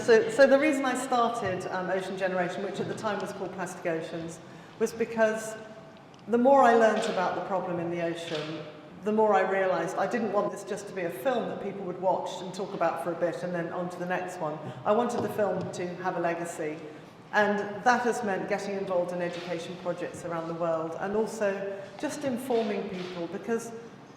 So the reason I started Ocean Generation, which at the time was called Plastic Oceans, was because the more I learned about the problem in the ocean, the more I realised I didn't want this just to be a film that people would watch and talk about for a bit and then on to the next one. I wanted the film to have a legacy. And that has meant getting involved in education projects around the world and also just informing people, because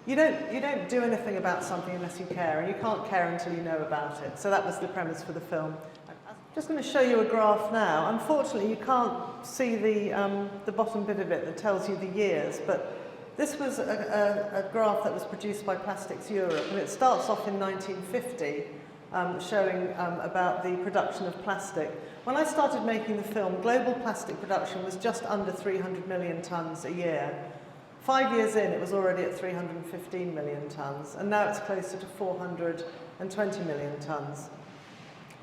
you don't do anything about something unless you care, and you can't care until you know about it. So that was the premise for the film. I'm just going to show you a graph now. Unfortunately, you can't see the bottom bit of it that tells you the years, but this was a graph that was produced by Plastics Europe, and it starts off in 1950, showing about the production of plastic. When I started making the film, global plastic production was just under 300 million tonnes a year. 5 years in, it was already at 315 million tonnes, and now it's closer to 420 million tonnes.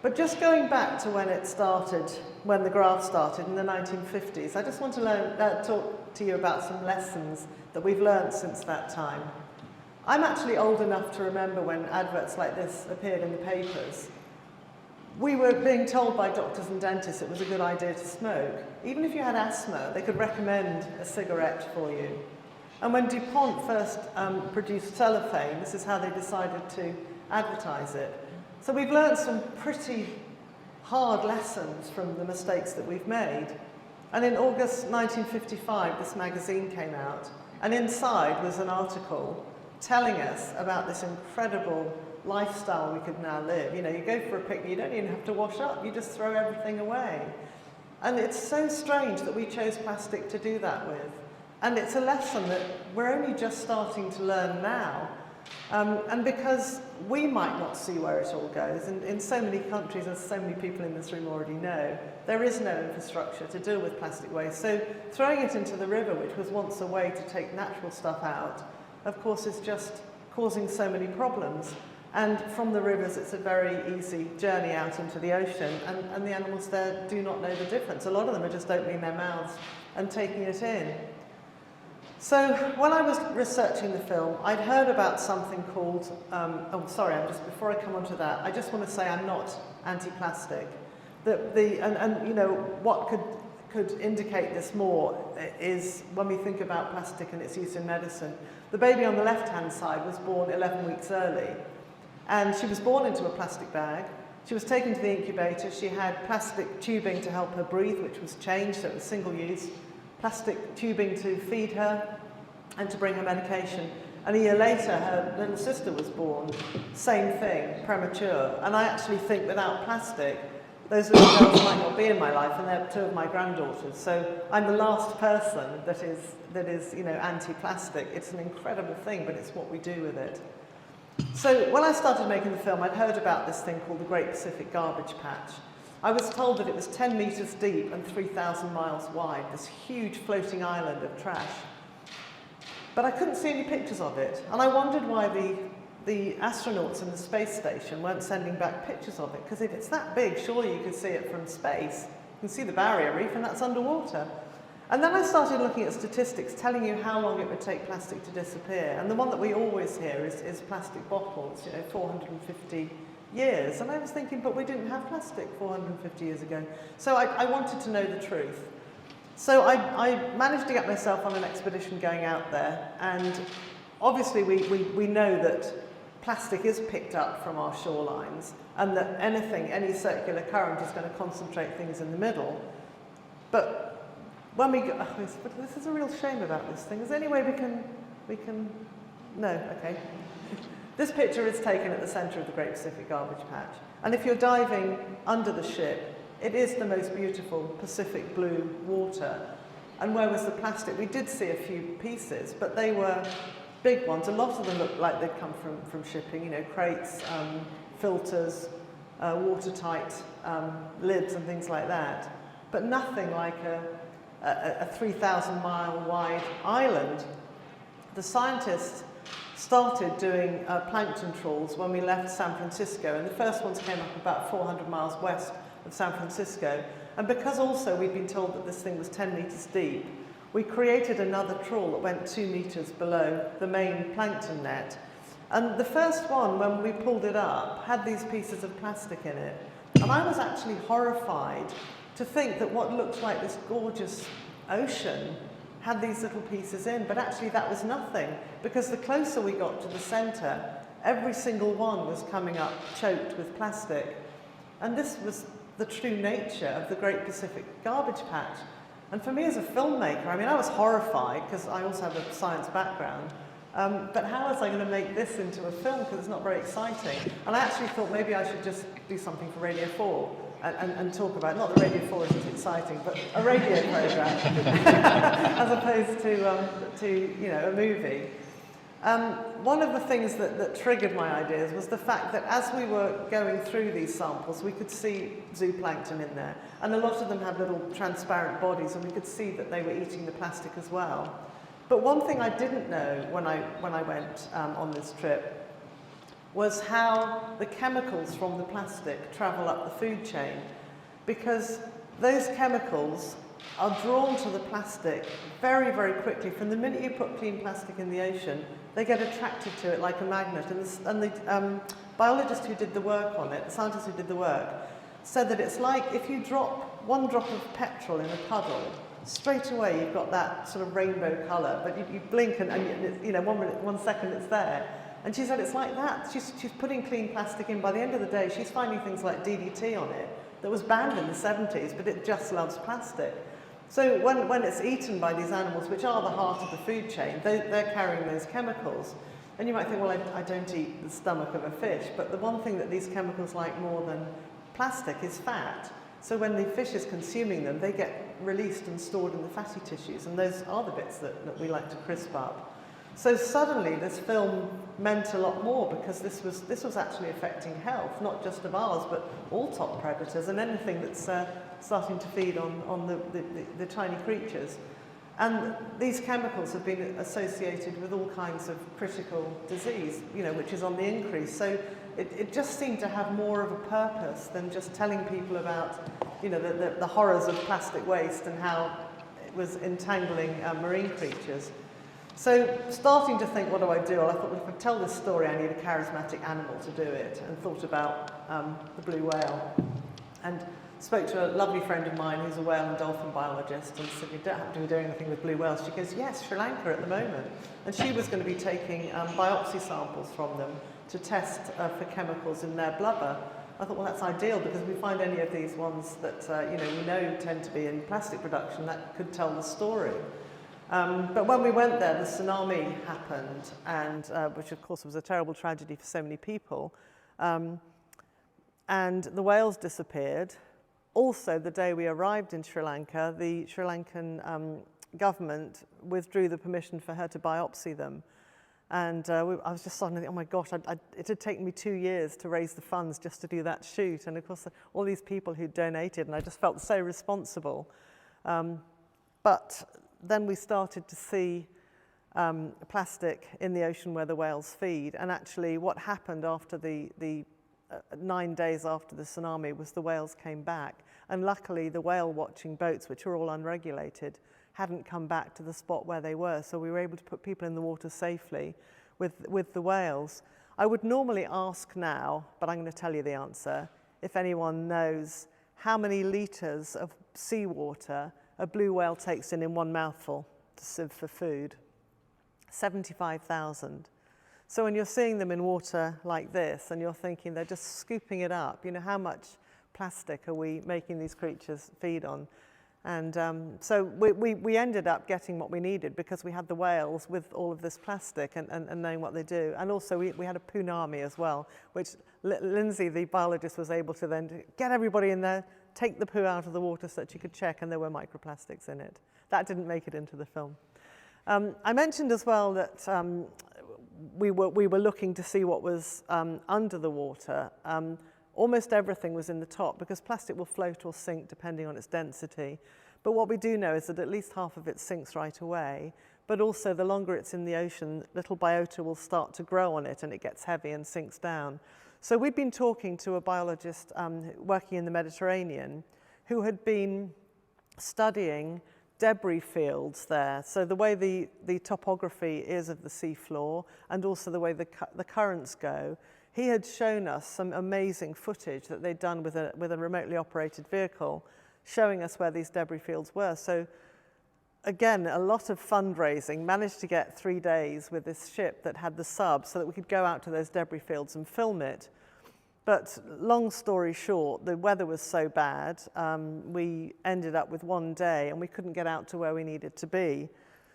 But just going back to when it started, when the graph started in the 1950s, I just want to talk to you about some lessons that we've learned since that time. I'm actually old enough to remember when adverts like this appeared in the papers. We were being told by doctors and dentists it was a good idea to smoke. Even if you had asthma, they could recommend a cigarette for you. And when DuPont first produced cellophane, this is how they decided to advertise it. So we've learned some pretty hard lessons from the mistakes that we've made. And in August 1955, this magazine came out, and inside was an article telling us about this incredible lifestyle we could now live. You know, you go for a picnic, you don't even have to wash up, you just throw everything away. And it's so strange that we chose plastic to do that with. And it's a lesson that we're only just starting to learn now. And because we might not see where it all goes, and in so many countries, as so many people in this room already know, there is no infrastructure to deal with plastic waste. So throwing it into the river, which was once a way to take natural stuff out, of course is just causing so many problems. And from the rivers, it's a very easy journey out into the ocean, and the animals there do not know the difference. A lot of them are just opening their mouths and taking it in. So when I was researching the film, I'd heard about something called, before I come on to that, I just want to say I'm not anti-plastic. And you know, what could indicate this more is when we think about plastic and its use in medicine. The baby on the left-hand side was born 11 weeks early, and she was born into a plastic bag. She was taken to the incubator. She had plastic tubing to help her breathe, which was changed, so it was single-use. Plastic tubing to feed her and to bring her medication. And a year later, her little sister was born. Same thing, premature. And I actually think without plastic, those little girls might not be in my life, and they're two of my granddaughters. So I'm the last person that is anti-plastic. It's an incredible thing, but it's what we do with it. So when I started making the film, I'd heard about this thing called the Great Pacific Garbage Patch. I was told that it was 10 meters deep and 3,000 miles wide, this huge floating island of trash. But I couldn't see any pictures of it, and I wondered why the astronauts in the space station weren't sending back pictures of it, because if it's that big, surely you could see it from space. You can see the barrier reef, and that's underwater. And then I started looking at statistics telling you how long it would take plastic to disappear, and the one that we always hear is plastic bottles, 450 years. And I was thinking, but we didn't have plastic 450 years ago. So I wanted to know the truth. So I managed to get myself on an expedition going out there, and obviously we know that plastic is picked up from our shorelines, and that any circular current is going to concentrate things in the middle. But when we go, this is a real shame about this thing. Is there any way we can, no, okay. This picture is taken at the centre of the Great Pacific Garbage Patch. And if you're diving under the ship, it is the most beautiful Pacific blue water. And where was the plastic? We did see a few pieces, but they were big ones. A lot of them looked like they'd come from shipping, crates, filters, watertight lids and things like that. But nothing like a 3,000-mile wide island. The scientists started doing plankton trawls when we left San Francisco, and the first ones came up about 400 miles west of San Francisco. And because also we'd been told that this thing was 10 meters deep, we created another trawl that went 2 meters below the main plankton net. And the first one, when we pulled it up, had these pieces of plastic in it. And I was actually horrified to think that what looked like this gorgeous ocean had these little pieces in, but actually that was nothing, because the closer we got to the centre, every single one was coming up choked with plastic. And this was the true nature of the Great Pacific Garbage Patch. And for me as a filmmaker, I mean, I was horrified, because I also have a science background, but how was I going to make this into a film, because it's not very exciting? And I actually thought maybe I should just do something for Radio 4 and talk about, not that Radio 4 isn't exciting, but a radio programme, as opposed to you know, a movie. One of the things that triggered my ideas was the fact that as we were going through these samples, we could see zooplankton in there, and a lot of them had little transparent bodies, and we could see that they were eating the plastic as well. But one thing I didn't know when I went on this trip was how the chemicals from the plastic travel up the food chain, because those chemicals are drawn to the plastic very, very quickly. From the minute you put clean plastic in the ocean, they get attracted to it like a magnet. And the biologist who did the work on it, the scientist who did the work, said that it's like if you drop one drop of petrol in a puddle, straight away you've got that sort of rainbow colour, but you blink and you know, 1 second it's there. And she said it's like that. She's putting clean plastic in. By the end of the day, she's finding things like DDT on it that was banned in the 70s, but it just loves plastic. So when it's eaten by these animals, which are the heart of the food chain, they're carrying those chemicals. And you might think, well, I don't eat the stomach of a fish, but the one thing that these chemicals like more than plastic is fat. So when the fish is consuming them, they get released and stored in the fatty tissues, and those are the bits that we like to crisp up. So suddenly this film meant a lot more, because this was actually affecting health, not just of ours, but all top predators and anything that's starting to feed on the tiny creatures. And these chemicals have been associated with all kinds of critical disease, you know, which is on the increase. So it just seemed to have more of a purpose than just telling people about, you know, the horrors of plastic waste and how it was entangling marine creatures. So starting to think, what do I do? Well, I thought, well, if I tell this story, I need a charismatic animal to do it, and thought about the blue whale. And spoke to a lovely friend of mine who's a whale and dolphin biologist, and said, you don't have to be doing anything with blue whales. She goes, yes, Sri Lanka at the moment. And she was going to be taking biopsy samples from them to test for chemicals in their blubber. I thought, well, that's ideal, because if we find any of these ones that you know, we know tend to be in plastic production, that could tell the story. But when we went there, the tsunami happened, and which of course was a terrible tragedy for so many people. And the whales disappeared. Also, the day we arrived in Sri Lanka, the Sri Lankan government withdrew the permission for her to biopsy them. And I was just suddenly, oh my gosh, it had taken me 2 years to raise the funds just to do that shoot. And of course, all these people who donated, and I just felt so responsible. But then we started to see plastic in the ocean where the whales feed. And actually what happened after the 9 days after the tsunami was the whales came back. And luckily the whale watching boats, which are all unregulated, hadn't come back to the spot where they were. So we were able to put people in the water safely with the whales. I would normally ask now, but I'm going to tell you the answer, if anyone knows how many litres of seawater a blue whale takes in one mouthful to sieve for food. 75,000. So when you're seeing them in water like this and you're thinking they're just scooping it up, you know, how much plastic are we making these creatures feed on? And so we ended up getting what we needed, because we had the whales with all of this plastic and knowing what they do. And also we had a punami as well, which Lindsay, the biologist, was able to then get everybody in there, take the poo out of the water so that she could check, and there were microplastics in it. That didn't make it into the film. I mentioned as well that we were looking to see what was under the water. Almost everything was in the top, because plastic will float or sink depending on its density. But what we do know is that at least half of it sinks right away. But also, the longer it's in the ocean, little biota will start to grow on it, and it gets heavy and sinks down. So we'd been talking to a biologist working in the Mediterranean who had been studying debris fields there. So the way the topography is of the seafloor, and also the way the currents go. he had shown us some amazing footage that they'd done with a remotely operated vehicle, showing us where these debris fields were. So again, a lot of fundraising, managed to get 3 days with this ship that had the sub so that we could go out to those debris fields and film it. But long story short, the weather was so bad, we ended up with 1 day and we couldn't get out to where we needed to be.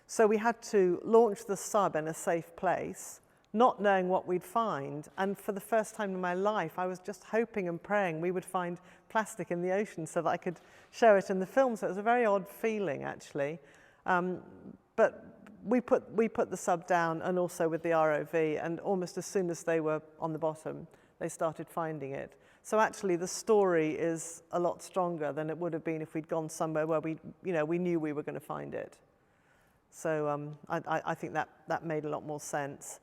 So we had to launch the sub in a safe place, not knowing what we'd find. And for the first time in my life, I was just hoping and praying we would find plastic in the ocean so that I could show it in the film. So it was a very odd feeling, actually. But we put the sub down, and also with the ROV, and almost as soon as they were on the bottom, they started finding it. So actually the story is a lot stronger than it would have been if we'd gone somewhere where we knew we were going to find it. So I think that made a lot more sense.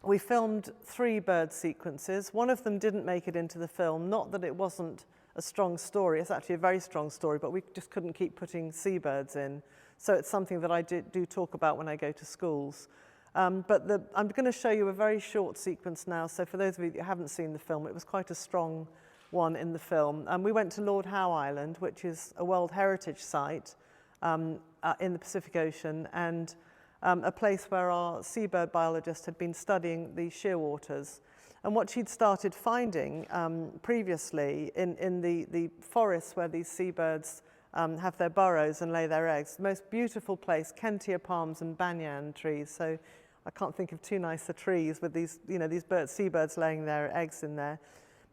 We filmed 3 bird sequences. One of them didn't make it into the film, not that it wasn't a strong story. It's actually a very strong story, but we just couldn't keep putting seabirds in. So it's something that I do talk about when I go to schools. But I'm going to show you a very short sequence now. So for those of you that haven't seen the film, it was quite a strong one in the film. We went to Lord Howe Island, which is a World Heritage Site in the Pacific Ocean, and a place where our seabird biologist had been studying the shearwaters. And what she'd started finding previously in the forests where these seabirds have their burrows and lay their eggs, the most beautiful place, Kentia palms and banyan trees. So I can't think of 2 nicer trees with these, these seabirds laying their eggs in there.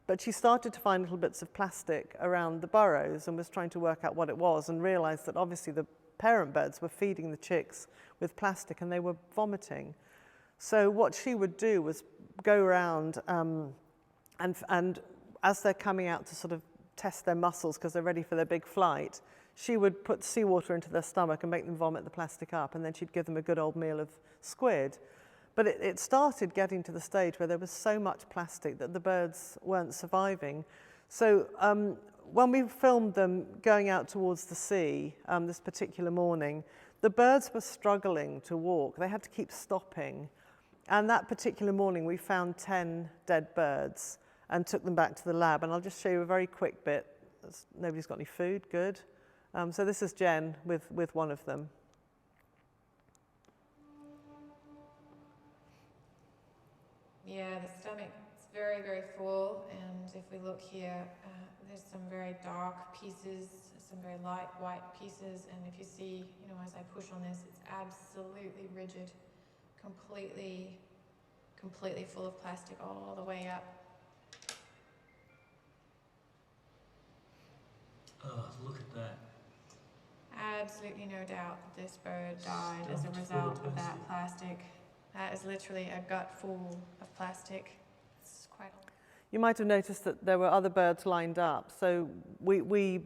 But she started to find little bits of plastic around the burrows and was trying to work out what it was, and realized that obviously the parent birds were feeding the chicks with plastic and they were vomiting. So what she would do was go around and as they're coming out to sort of test their muscles because they're ready for their big flight, she would put seawater into their stomach and make them vomit the plastic up, and then she'd give them a good old meal of squid. But it started getting to the stage where there was so much plastic that the birds weren't surviving. So when we filmed them going out towards the sea this particular morning, the birds were struggling to walk. They had to keep stopping. And that particular morning, we found 10 dead birds and took them back to the lab. And I'll just show you a very quick bit. Nobody's got any food, good. So this is Jen with one of them. Yeah, the stomach is very, very full, and if we look here, there's some very dark pieces, some very light white pieces, and if you see, as I push on this, it's absolutely rigid, completely full of plastic all the way up. Oh, look at that. Absolutely no doubt that this bird died as a result of that plastic. That is literally a gut full of plastic. It's quite a lot. You might have noticed that there were other birds lined up. So we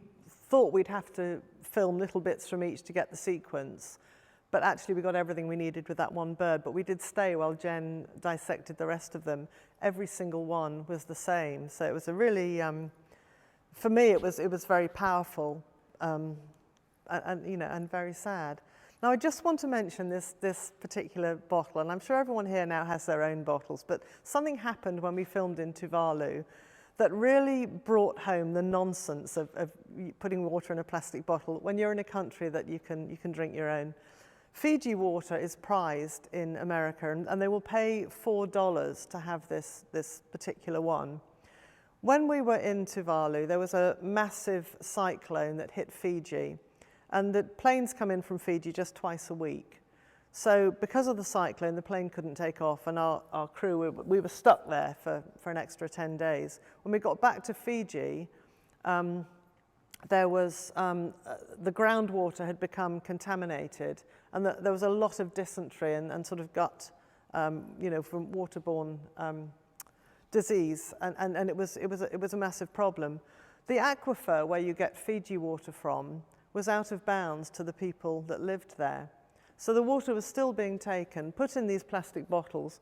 thought we'd have to film little bits from each to get the sequence. But actually we got everything we needed with that one bird. But we did stay while Jen dissected the rest of them. Every single one was the same. So it was a really, for me, it was very powerful and very sad. Now, I just want to mention this particular bottle, and I'm sure everyone here now has their own bottles, but something happened when we filmed in Tuvalu that really brought home the nonsense of putting water in a plastic bottle when you're in a country that you can drink your own. Fiji water is prized in America, and they will pay $4 to have this particular one. When we were in Tuvalu, there was a massive cyclone that hit Fiji. And the planes come in from Fiji just twice a week. So because of the cyclone, the plane couldn't take off, and our crew, we were stuck there for an extra 10 days. When we got back to Fiji, there was, the groundwater had become contaminated, and there was a lot of dysentery and sort of gut, from waterborne disease, and it was a massive problem. The aquifer where you get Fiji water from was out of bounds to the people that lived there. So the water was still being taken, put in these plastic bottles,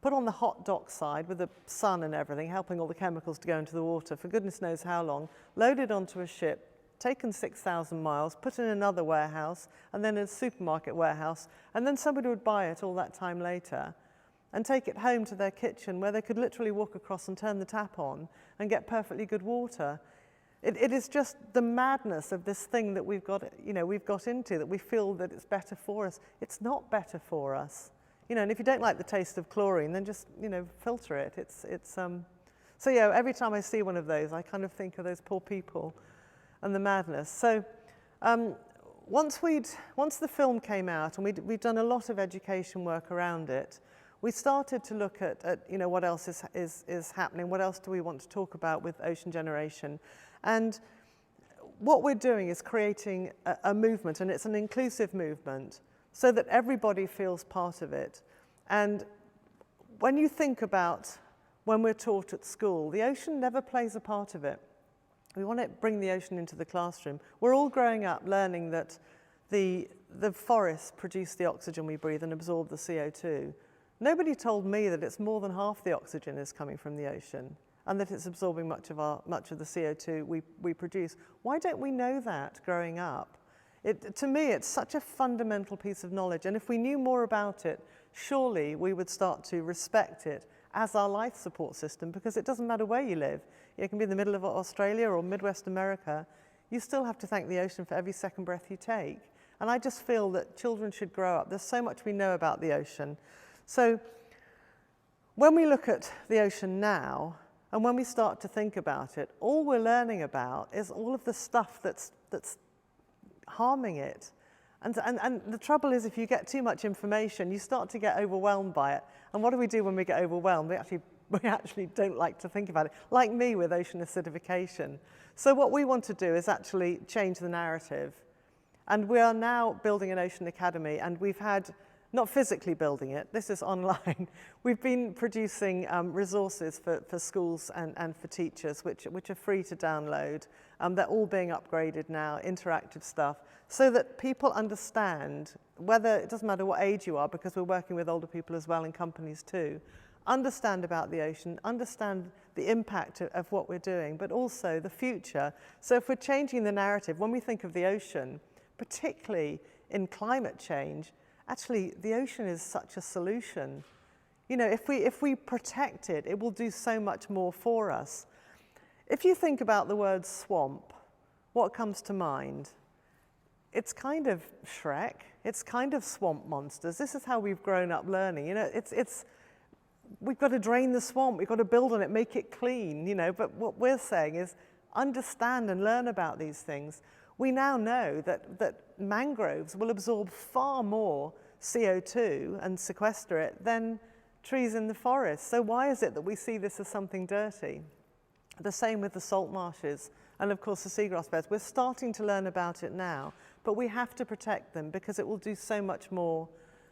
put on the hot dock side with the sun and everything, helping all the chemicals to go into the water for goodness knows how long, loaded onto a ship, taken 6,000 miles, put in another warehouse, and then in a supermarket warehouse, and then somebody would buy it all that time later. and take it home to their kitchen where they could literally walk across and turn the tap on and get perfectly good water. It is just the madness of this thing that we've got into, that we feel that it's better for us. It's not better for us. And if you don't like the taste of chlorine, then just, filter it. So yeah, every time I see one of those, I kind of think of those poor people and the madness. So once the film came out, and we'd done a lot of education work around it, we started to look at what else is happening, what else do we want to talk about with ocean generation. And what we're doing is creating a movement, and it's an inclusive movement, so that everybody feels part of it. And when you think about when we're taught at school, the ocean never plays a part of it. We want to bring the ocean into the classroom. We're all growing up learning that the forests produce the oxygen we breathe and absorb the CO2. Nobody told me that it's more than half the oxygen is coming from the ocean, and that it's absorbing much of the CO2 we produce. Why don't we know that growing up? To me, it's such a fundamental piece of knowledge, and if we knew more about it, surely we would start to respect it as our life support system, because it doesn't matter where you live. You can be in the middle of Australia or Midwest America, you still have to thank the ocean for every second breath you take. And I just feel that children should grow up. There's so much we know about the ocean. So when we look at the ocean now, and when we start to think about it, all we're learning about is all of the stuff that's harming it. And the trouble is, if you get too much information, you start to get overwhelmed by it. And what do we do when we get overwhelmed? We actually don't like to think about it, like me with ocean acidification. So what we want to do is actually change the narrative. And we are now building an ocean academy, and we've had, not physically building it, this is online. We've been producing resources for schools and for teachers, which are free to download. They're all being upgraded now, interactive stuff, so that people understand, whether, it doesn't matter what age you are, because we're working with older people as well in companies too, understand about the ocean, understand the impact of what we're doing, but also the future. So if we're changing the narrative, when we think of the ocean, particularly in climate change, actually the ocean is such a solution. If we protect it, it will do so much more for us. If you think about the word swamp, what comes to mind? It's kind of Shrek, it's kind of swamp monsters. This is how we've grown up learning. We've got to drain the swamp, we've got to build on it, make it clean, but what we're saying is understand and learn about these things. We now know that mangroves will absorb far more CO2 and sequester it than trees in the forest. So why is it that we see this as something dirty? The same with the salt marshes and of course the seagrass beds. We're starting to learn about it now, but we have to protect them because it will do so much more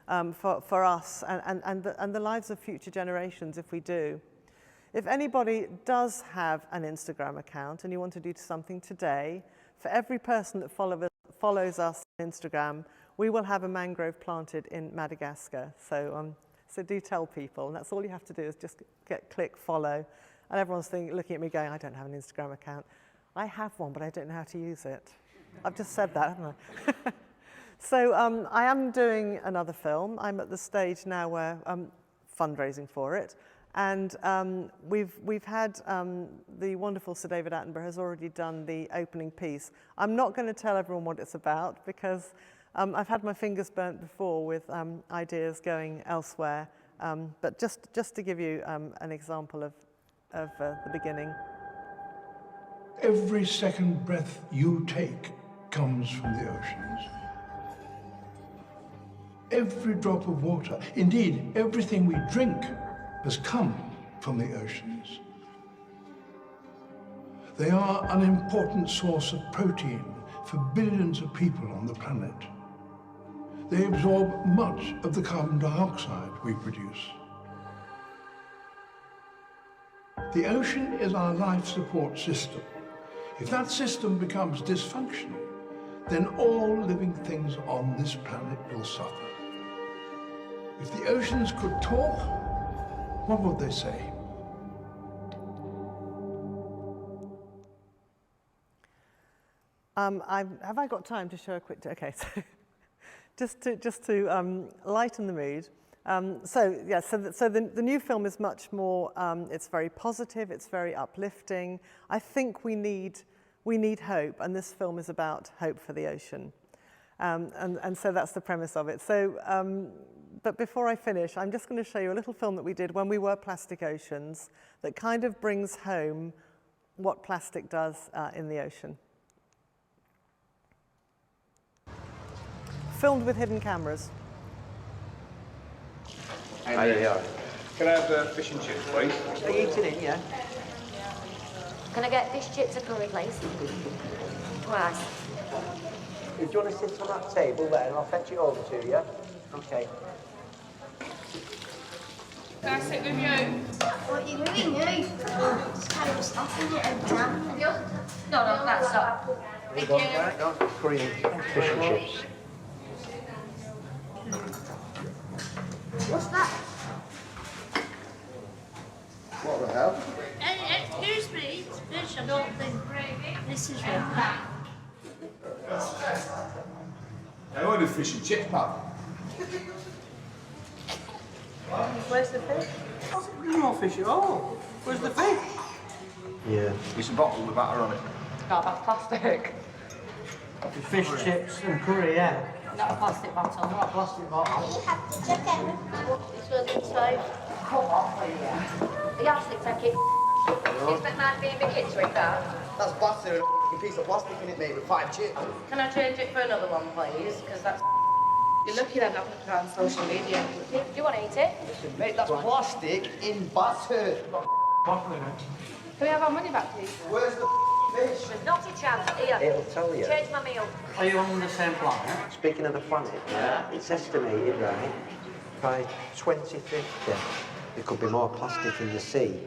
for us and the lives of future generations if we do. If anybody does have an Instagram account and you want to do something today, for every person that follows us on Instagram, we will have a mangrove planted in Madagascar. So do tell people, and that's all you have to do is just click follow. And everyone's looking at me going, I don't have an Instagram account. I have one, but I don't know how to use it. I've just said that, haven't I? So I am doing another film. I'm at the stage now where I'm fundraising for it. And we've had the wonderful Sir David Attenborough has already done the opening piece. I'm not going to tell everyone what it's about because I've had my fingers burnt before with ideas going elsewhere. But just to give you an example of the beginning. Every second breath you take comes from the oceans. Every drop of water, indeed everything we drink, has come from the oceans. They are an important source of protein for billions of people on the planet. They absorb much of the carbon dioxide we produce. The ocean is our life support system. If that system becomes dysfunctional, then all living things on this planet will suffer. If the oceans could talk, what would they say? Have I got time to show a quick? Okay, so just to lighten the mood, So the new film is much more, it's very positive, it's very uplifting. I think we need hope, and this film is about hope for the ocean. And so that's the premise of it. So, but before I finish, I'm just going to show you a little film that we did when we were Plastic Oceans that kind of brings home what plastic does in the ocean. Filmed with hidden cameras. Hi, yeah. Can I have fish and chips, please? Are you eating it, yeah? Can I get fish chips and curry, please? Right. Do you want to sit on that table there and I'll fetch it over to you? Okay. Can I sit with you? What are you doing, you? Just kind of stopping it every time. No, that's not. Thank you. Right, go. Curry fish and chips. What's that? What the hell? Excuse me, it's fish. I don't think this is real. I ordered fish and chips, pal. Where's the fish? There's no fish at all. Where's the fish? Yeah. It's a bottle with batter on it. No, that's plastic. Fish, chips and curry, yeah. Not a plastic bottle. Not a plastic bottle. You have to check it. This was inside. Come on, please. The absolute take it. Is that might be in the kitchen with that? That's plastic and a piece of plastic in it, mate, with 5 chips. Can I change it for another one, please? Because that's... You're lucky I'm not going to put it on social media. Do you want to eat it? Listen, mate, that's plastic in batter. Bottle in it. Can we have our money back, please? Where's the fish? There's not a chance. Here. It'll tell you. Change my meal. Are you on the same planet? Speaking of the planet, yeah, it's estimated, right, by 2050, there could be more plastic in the sea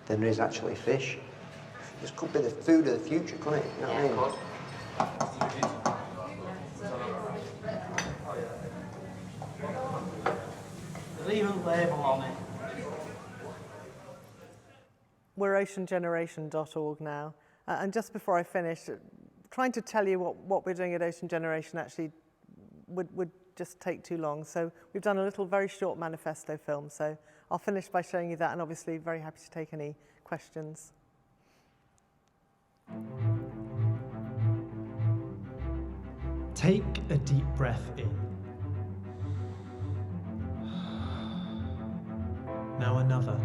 than there is actually fish. This could be the food of the future, couldn't it? You know what I mean? There's even a label on it. We're oceangeneration.org now. And just before I finish, trying to tell you what we're doing at Ocean Generation actually would just take too long. So we've done a little very short manifesto film. So I'll finish by showing you that, and obviously very happy to take any questions. Take a deep breath in. Now another.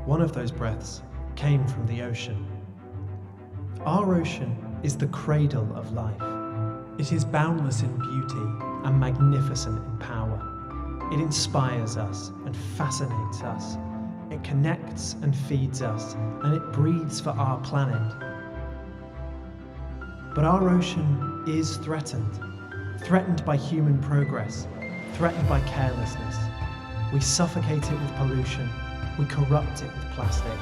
One of those breaths came from the ocean. Our ocean is the cradle of life. It is boundless in beauty and magnificent in power. It inspires us and fascinates us. It connects and feeds us, and it breathes for our planet. But our ocean is threatened by human progress, threatened by carelessness. We suffocate it with pollution, we corrupt it with plastic,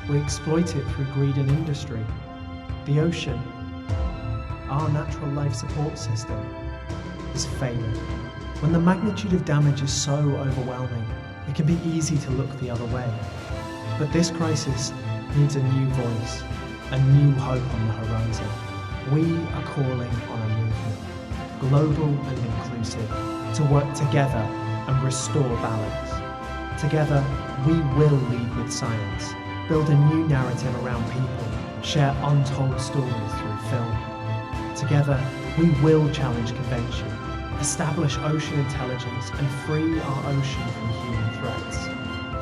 we exploit it through greed and industry. The ocean, our natural life support system, is failing. When the magnitude of damage is so overwhelming, it can be easy to look the other way. But this crisis needs a new voice, a new hope on the horizon. We are calling on a movement, global and inclusive, to work together and restore balance. Together, we will lead with science, build a new narrative around people, share untold stories through film. Together, we will challenge convention, establish ocean intelligence, and free our ocean from human threats.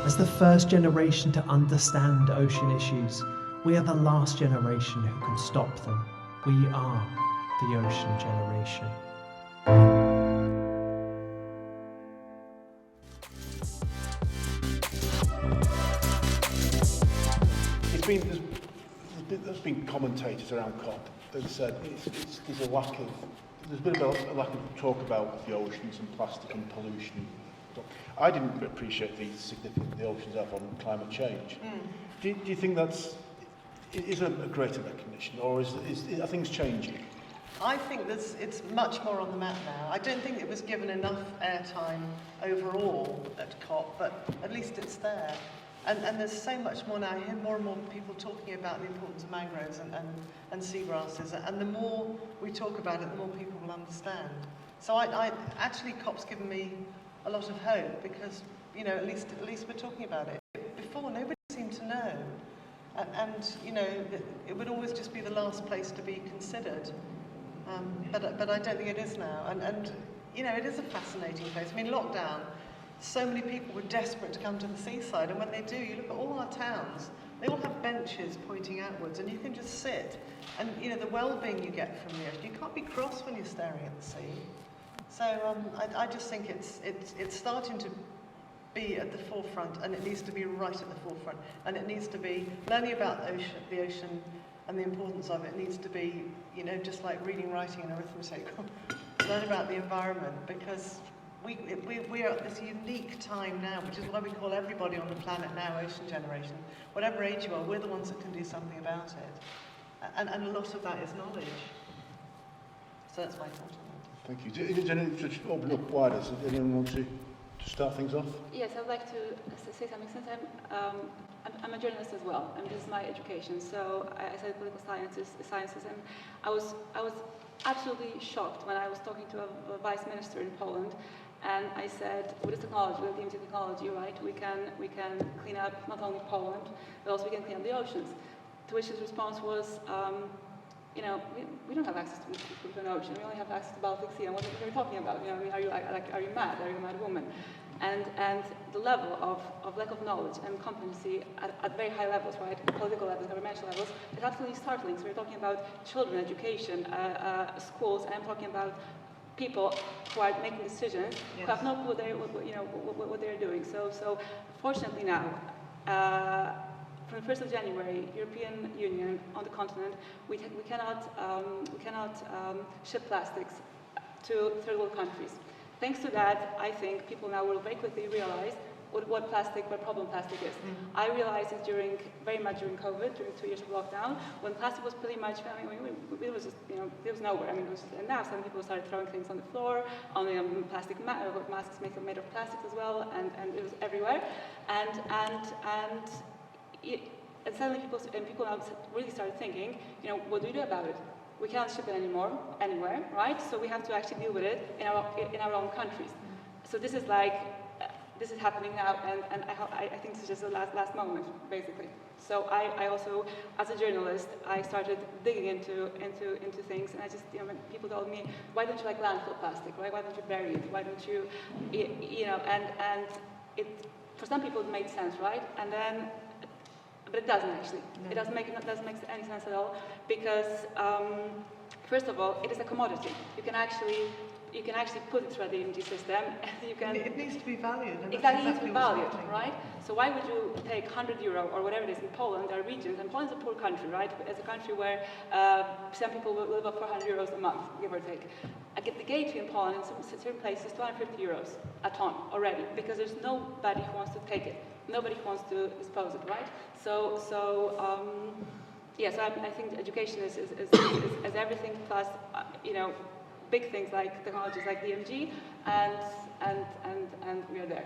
As the first generation to understand ocean issues, we are the last generation who can stop them. We are the Ocean Generation. There's been commentators around COP that said there's a lack of, there's been a lack of talk about the oceans and plastic and pollution. I didn't appreciate the significance the oceans have on climate change. Do you think is a greater recognition, or are things changing? I think it's much more on the map now. I don't think it was given enough airtime overall at COP, but at least it's there. And there's so much more now. I hear more and more people talking about the importance of mangroves and seagrasses. And the more we talk about it, the more people will understand. So I actually, COP's given me a lot of hope because, you know, at least we're talking about it. Before, nobody seemed to know. And you know, it would always just be the last place to be considered. But I don't think it is now. And you know, it is a fascinating place. I mean, lockdown, so many people were desperate to come to the seaside, and when they do, you look at all our towns, they all have benches pointing outwards, and you can just sit. And you know, the well-being you get from the ocean, you can't be cross when you're staring at the sea. So I just think it's starting to be at the forefront, and it needs to be right at the forefront, and it needs to be learning about the ocean and the importance of it needs to be, you know, just like reading, writing, and arithmetic. Learn about the environment, because we are at this unique time now, which is why we call everybody on the planet now Ocean Generation. Whatever age you are, we're the ones that can do something about it, and a lot of that is knowledge. So that's my thought on that. Thank you. Jenny, just open up wider. Does anyone want to start things off? Yes, I'd like to say something. Since I'm a journalist as well, and this is my education. So I studied political sciences, and I was absolutely shocked when I was talking to a vice minister in Poland, and I said, with this technology, with limited technology, right, we can clean up not only Poland, but also we can clean up the oceans. To which his response was, you know, we don't have access to an ocean. We only have access to Baltic Sea. And what are you talking about? You know, are you mad? Are you a mad woman? And the level of lack of knowledge and competency at very high levels, right, political levels, governmental levels, is absolutely startling. So we're talking about children, education, schools, and I'm talking about people who are making decisions, who have no clue what they're doing. So fortunately now, from the 1st of January, European Union on the continent, we cannot ship plastics to third world countries. Thanks to that, I think people now will very quickly realize what problem plastic is. I realized it very much during COVID, during 2 years of lockdown, when plastic was pretty much, I mean, it was just, you know, it was nowhere. I mean, it was just enough. Some people started throwing things on the floor, on the plastic masks made of plastics as well, and it was everywhere. And suddenly people now really started thinking, you know, what do we do about it? We cannot ship it anymore, anywhere, right? So we have to actually deal with it in our own countries. So this is happening now, and I think this is just the last moment, basically. So I also, as a journalist, I started digging into things, and I just, you know, when people told me, why don't you like landfill plastic, right? Why don't you bury it? Why don't you, you know, and it, for some people it made sense, right? And then, but it doesn't actually. No. It doesn't make any sense at all, because first of all, it is a commodity. You can actually put it through the energy system, and you can. It needs to be valued. And exactly, it needs to be valued, right? So why would you take €100 or whatever it is in Poland? There are regions, and Poland's a poor country, right? It's a country where some people will live off €400 a month, give or take. The gateway in Poland, in certain places, €250 a ton already, because there's nobody who wants to take it. Nobody wants to dispose it, right? Yes, I think education is everything, plus you know, big things like technologies like DMG, and we are there.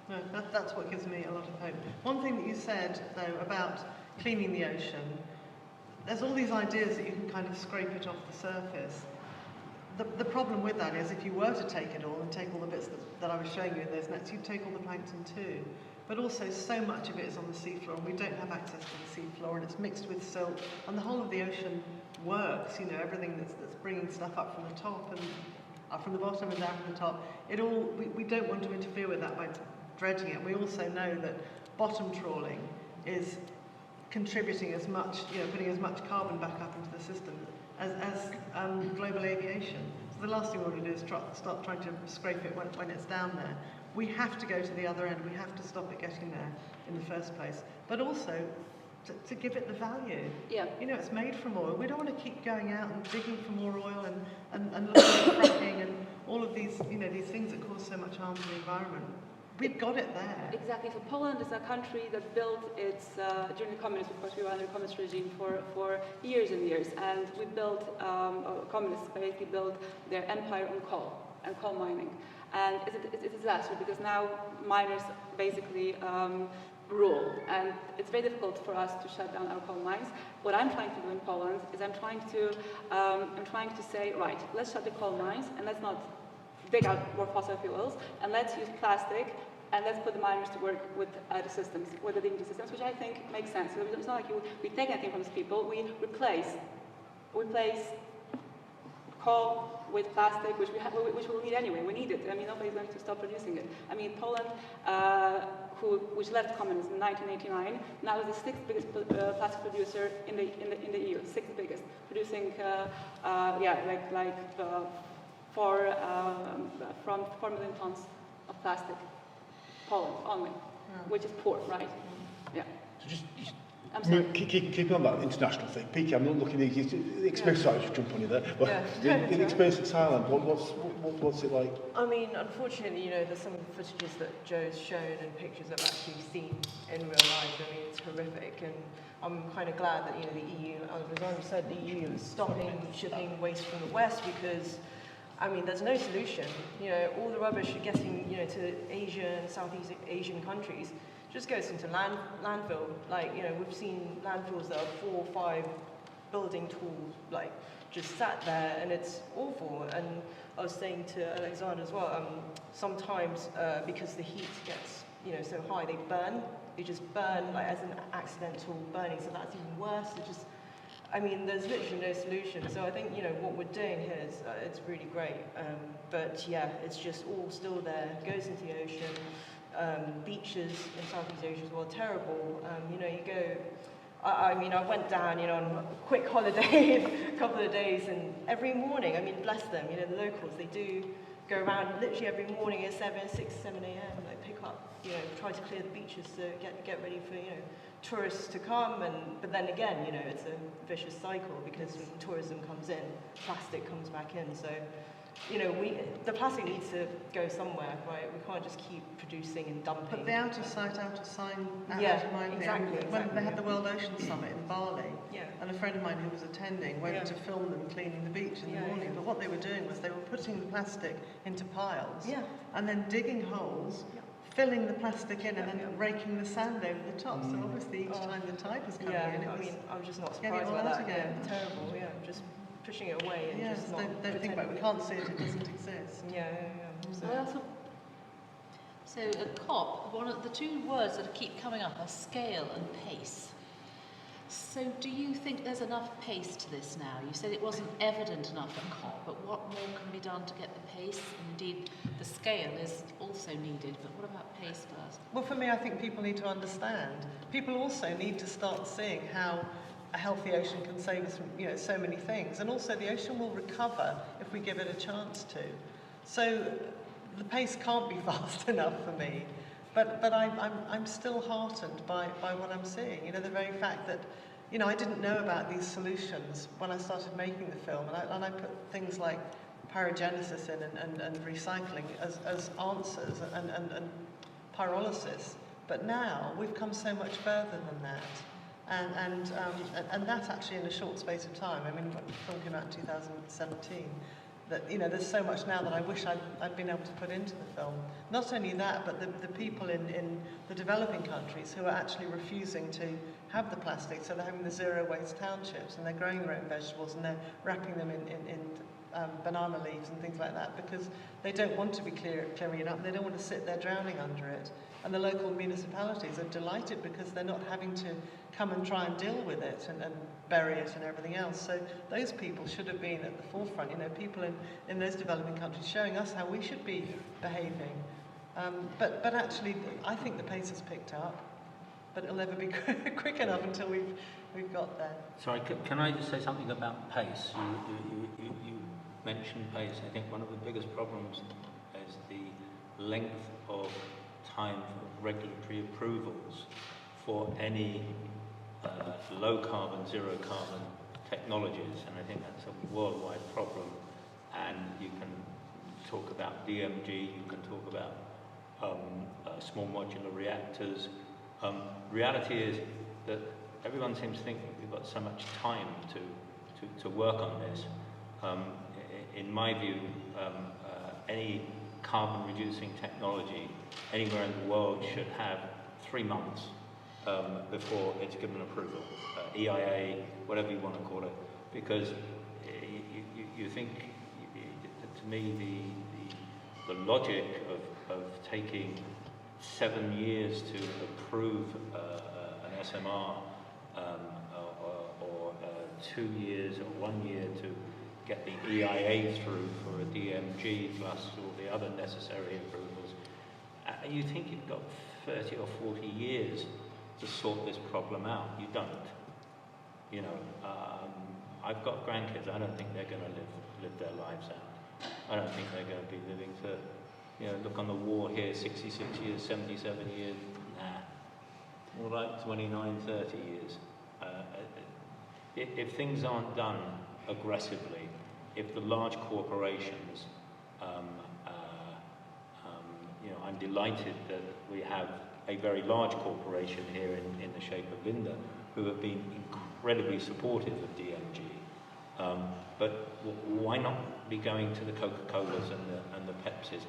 No, that's what gives me a lot of hope. One thing that you said though about cleaning the ocean, there's all these ideas that you can kind of scrape it off the surface. The problem with that is if you were to take it all and take all the bits that I was showing you in those nets, you'd take all the plankton too. But also so much of it is on the seafloor, and we don't have access to the seafloor, and it's mixed with silt, and the whole of the ocean works, you know, everything that's bringing stuff up from the top and up from the bottom and down from the top. We don't want to interfere with that by dredging it. We also know that bottom trawling is contributing as much, you know, putting as much carbon back up into the system as global aviation. So the last thing we want to do is start trying to scrape it when it's down there. We have to go to the other end. We have to stop it getting there in the first place. But also to give it the value. Yeah. You know, it's made from oil. We don't want to keep going out and digging for more oil and looking at fracking and all of these, you know, these things that cause so much harm to the environment. We've got it there. Exactly. So Poland is a country that built its, during the communism, of course we were under the communist regime for years and years, and we built, communists basically built their empire on coal and coal mining. And it's a disaster because now miners basically rule, and it's very difficult for us to shut down our coal mines. What I'm trying to do in Poland is I'm trying to say, right, let's shut the coal mines and let's not dig out more fossil fuels, and let's use plastic, and let's put the miners to work with the systems, with the dignity systems, which I think makes sense. So it's not like we take anything from these people, we replace coal with plastic, which we'll need anyway. We need it. I mean, nobody's going to stop producing it. I mean, Poland, which left communism in 1989, now is the sixth biggest plastic producer in the EU, sixth biggest, producing from 4 million tons of plastic. Poland only, which is poor, right? Yeah. So just I'm sorry. Keep on that international thing. Peaky, I'm not looking at the experience. Sorry, just jump on you there. But the experience in Thailand, what's it like? I mean, unfortunately, there's some footages that Jo's shown and pictures I've actually seen in real life. I mean, it's horrific, and I'm kind of glad that the EU, as Rosanna said, the EU is stopping shipping waste from the West because, I mean, there's no solution. All the rubbish you're getting, to Asia and Southeast Asian countries just goes into landfill. Like, we've seen landfills that are 4 or 5 building tools, just sat there, and it's awful. And I was saying to Alexander as well, sometimes because the heat gets, so high, they just burn, as an accidental burning, so that's even worse. There's literally no solution. So I think, what we're doing here is, it's really great. But yeah, it's just all still there, goes into the ocean. Beaches in Southeast Asia as well, terrible. You go, I went down, on a quick holiday, a couple of days, and every morning, bless them, the locals, they do go around literally every morning at 6, 7 a.m. Pick up, try to clear the beaches to get ready for, tourists to come, but then again, it's a vicious cycle because when tourism comes in, plastic comes back in, so, the plastic needs to go somewhere, right? We can't just keep producing and dumping. But the out of sight, out of mind exactly. When they had the World Ocean Summit in Bali, yeah. and a friend of mine who was attending went to film them cleaning the beach in the morning, but what they were doing was they were putting the plastic into piles, and then digging holes, filling the plastic in, and then raking the sand over the top. So obviously each time the tide was coming in, I'm just not surprised by that. Again. Terrible, just pushing it away and just not don't think about it. We can't see it doesn't exist. So at COP, one of the two words that keep coming up are scale and pace. So do you think there's enough pace to this now? You said it wasn't evident enough at COP, but what more can be done to get the pace? And indeed, the scale is also needed, but what about pace first? Well, for me, I think people need to understand. People also need to start seeing how a healthy ocean can save us from, so many things. And also the ocean will recover if we give it a chance to. So the pace can't be fast enough for me. But I'm still heartened by what I'm seeing. The very fact that, I didn't know about these solutions when I started making the film. And I put things like pyrogenesis in and recycling as answers and pyrolysis. But now we've come so much further than that. And that actually in a short space of time. When the film came out in 2017, that there's so much now that I wish I'd been able to put into the film. Not only that, but the people in the developing countries who are actually refusing to have the plastic, so they're having the zero waste townships and they're growing their own vegetables and they're wrapping them in banana leaves and things like that because they don't want to be clearing it up. They don't want to sit there drowning under it. And the local municipalities are delighted because they're not having to come and try and deal with it and bury it and everything else. So those people should have been at the forefront, people in those developing countries showing us how we should be behaving. But actually, I think the pace has picked up, but it'll never be quick enough until we've got there. Sorry, can I just say something about pace? You mentioned pace. I think one of the biggest problems is the length of time for regulatory approvals for any low carbon, zero carbon technologies, and I think that's a worldwide problem. And you can talk about DMG, you can talk about small modular reactors. Reality is that everyone seems to think we've got so much time to work on this. In my view, any carbon reducing technology anywhere in the world should have 3 months before it's given approval, EIA, whatever you want to call it, because you think, to me, the logic of taking 7 years to approve an SMR, or 2 years or 1 year to get the EIA through for a DMG plus all the other necessary approvals, you think you've got 30 or 40 years to sort this problem out. You don't. You know, I've got grandkids. I don't think they're going to live their lives out. I don't think they're going to be living to, you know, look on the war here, 66 years, 77 years. Nah. More like 29, 30 years. If things aren't done aggressively, if the large corporations, you know, I'm delighted that we have a very large corporation here in the shape of Linda, who have been incredibly supportive of DMG. But why not be going to the Coca-Colas and the Pepsis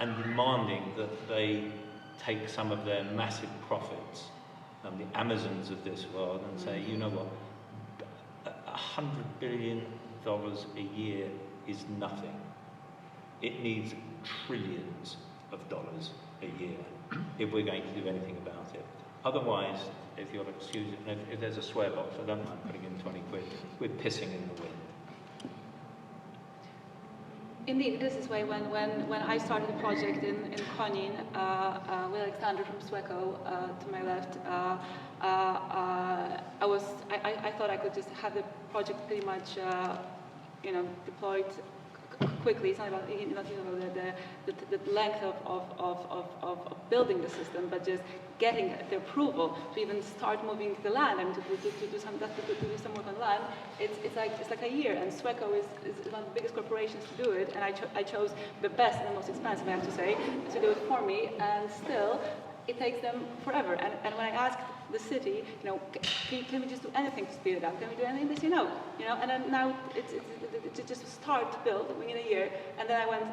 and demanding that they take some of their massive profits, the Amazons of this world, and say, you know what, $100 billion a year is nothing. It needs trillions of dollars a year if we're going to do anything about it. Otherwise, if you'll excuse it, if there's a swear box, I don't mind putting in 20 quid, we're pissing in the wind. Indeed, this is why when I started the project in Konin, with Alexander from Sweco to my left, I thought I could just have the project pretty much, you know, deployed quickly. It's not about the length of building the system, but just getting the approval to even start moving the land. I mean, to do some work on land. It's like a year, and Sweco is one of the biggest corporations to do it, and I chose the best and the most expensive, I have to say, to do it for me, and still it takes them forever. And when I asked the city, you know, can we just do anything to speed it up? Can we do anything? They say no, you know. And then now it's just start to build. We need a year, and then I went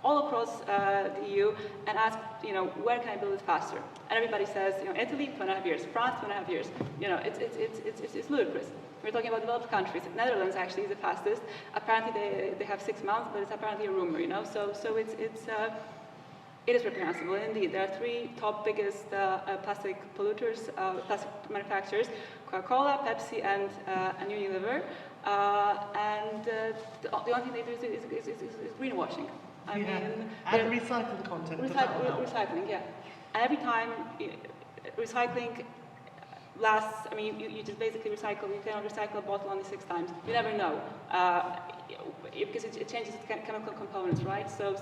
all across the EU and asked, you know, where can I build it faster? And everybody says, you know, Italy 2.5 years, France 2.5 years. You know, it's ludicrous. We're talking about developed countries. Netherlands actually is the fastest. Apparently they have 6 months, but it's apparently a rumor, you know. So it is reprehensible. Indeed, there are 3 top biggest plastic polluters, plastic manufacturers: Coca-Cola, Pepsi, and Unilever. And the only thing they do is greenwashing. I mean, and recycled content. Recycling, yeah. And every time recycling lasts, I mean, you just basically recycle. You cannot recycle a bottle only 6 times. You never know, because it changes its chemical components, right? So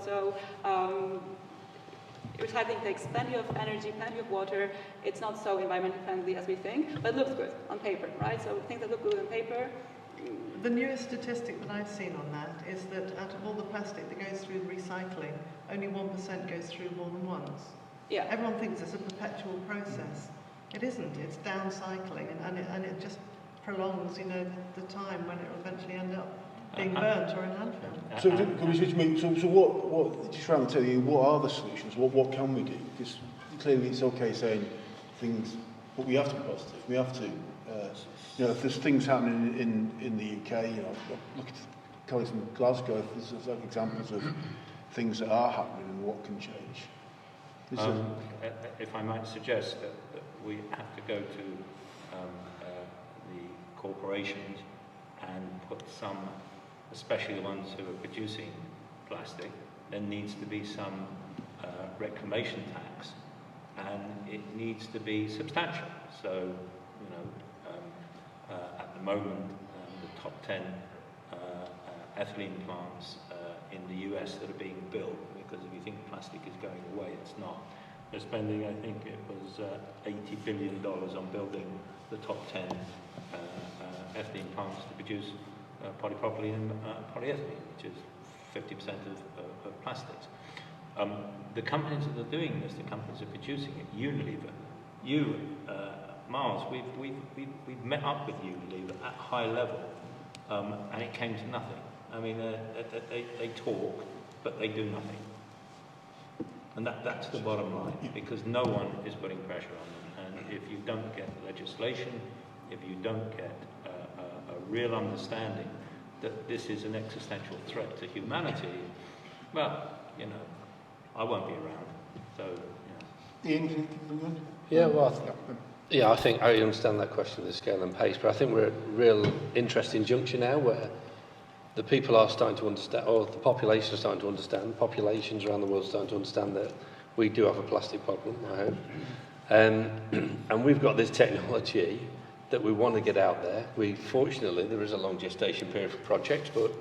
recycling takes plenty of energy, plenty of water. It's not so environmentally friendly as we think, but it looks good on paper, right? So things that look good on paper. The newest statistic that I've seen on that is that out of all the plastic that goes through recycling, only 1% goes through more than once. Yeah. Everyone thinks it's a perpetual process. It isn't. It's downcycling, and it just prolongs, you know, the time when it will eventually end up being burnt or in landfill. So, can we switch me? So what? Just trying to tell you, what are the solutions? What can we do? Because clearly, it's okay saying things, but we have to be positive. We have to. You know, if there's things happening in the UK, you know, look at colleagues in Glasgow. If there's like examples of things that are happening and what can change. If I might suggest that we have to go to the corporations and put some, especially the ones who are producing plastic, there needs to be some reclamation tax, and it needs to be substantial. So, you know, at the moment, the top 10 ethylene plants in the US that are being built, because if you think plastic is going away, it's not. They're spending, I think it was $80 billion on building the top 10 ethylene plants to produce polypropylene and polyethylene, which is 50% of plastics. The companies that are doing this, the companies that are producing it, Unilever, Miles, we've met up with Unilever at high level, and it came to nothing. I mean, they talk, but they do nothing. And that's the bottom line, because no one is putting pressure on them. And if you don't get legislation, if you don't get a real understanding that this is an existential threat to humanity, well, you know, I won't be around. So, Ian, yeah, well, I think I understand that question of the scale and pace, but I think we're at a real interesting juncture now where the people are starting to understand, or the population is starting to understand, populations around the world are starting to understand that we do have a plastic problem, I hope. And we've got this technology that we want to get out there. Fortunately, there is a long gestation period for projects, but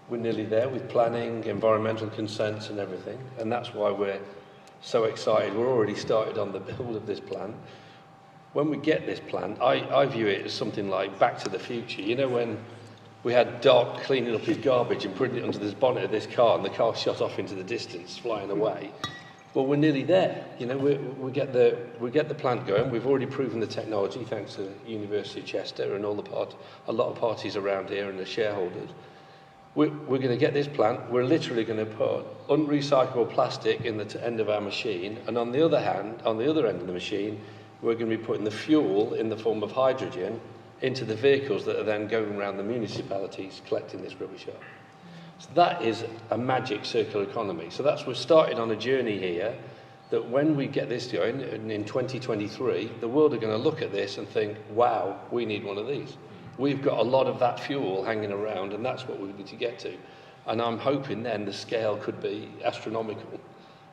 we're nearly there with planning, environmental consents and everything. And that's why we're so excited. We're already started on the build of this plant. When we get this plant, I view it as something like Back to the Future. You know, when we had Doc cleaning up his garbage and putting it under the bonnet of this car, and the car shot off into the distance, flying away. Well, we're nearly there. You know, we get the plant going. We've already proven the technology, thanks to the University of Chester and a lot of parties around here and the shareholders. We're going to get this plant. We're literally going to put unrecyclable plastic in the end of our machine, and on the other hand, on the other end of the machine, we're going to be putting the fuel in the form of hydrogen into the vehicles that are then going around the municipalities collecting this rubbish up. So that is a magic circular economy. So we're starting on a journey here that when we get this going in 2023, the world are going to look at this and think, wow, we need one of these. We've got a lot of that fuel hanging around, and that's what we need to get to. And I'm hoping then the scale could be astronomical.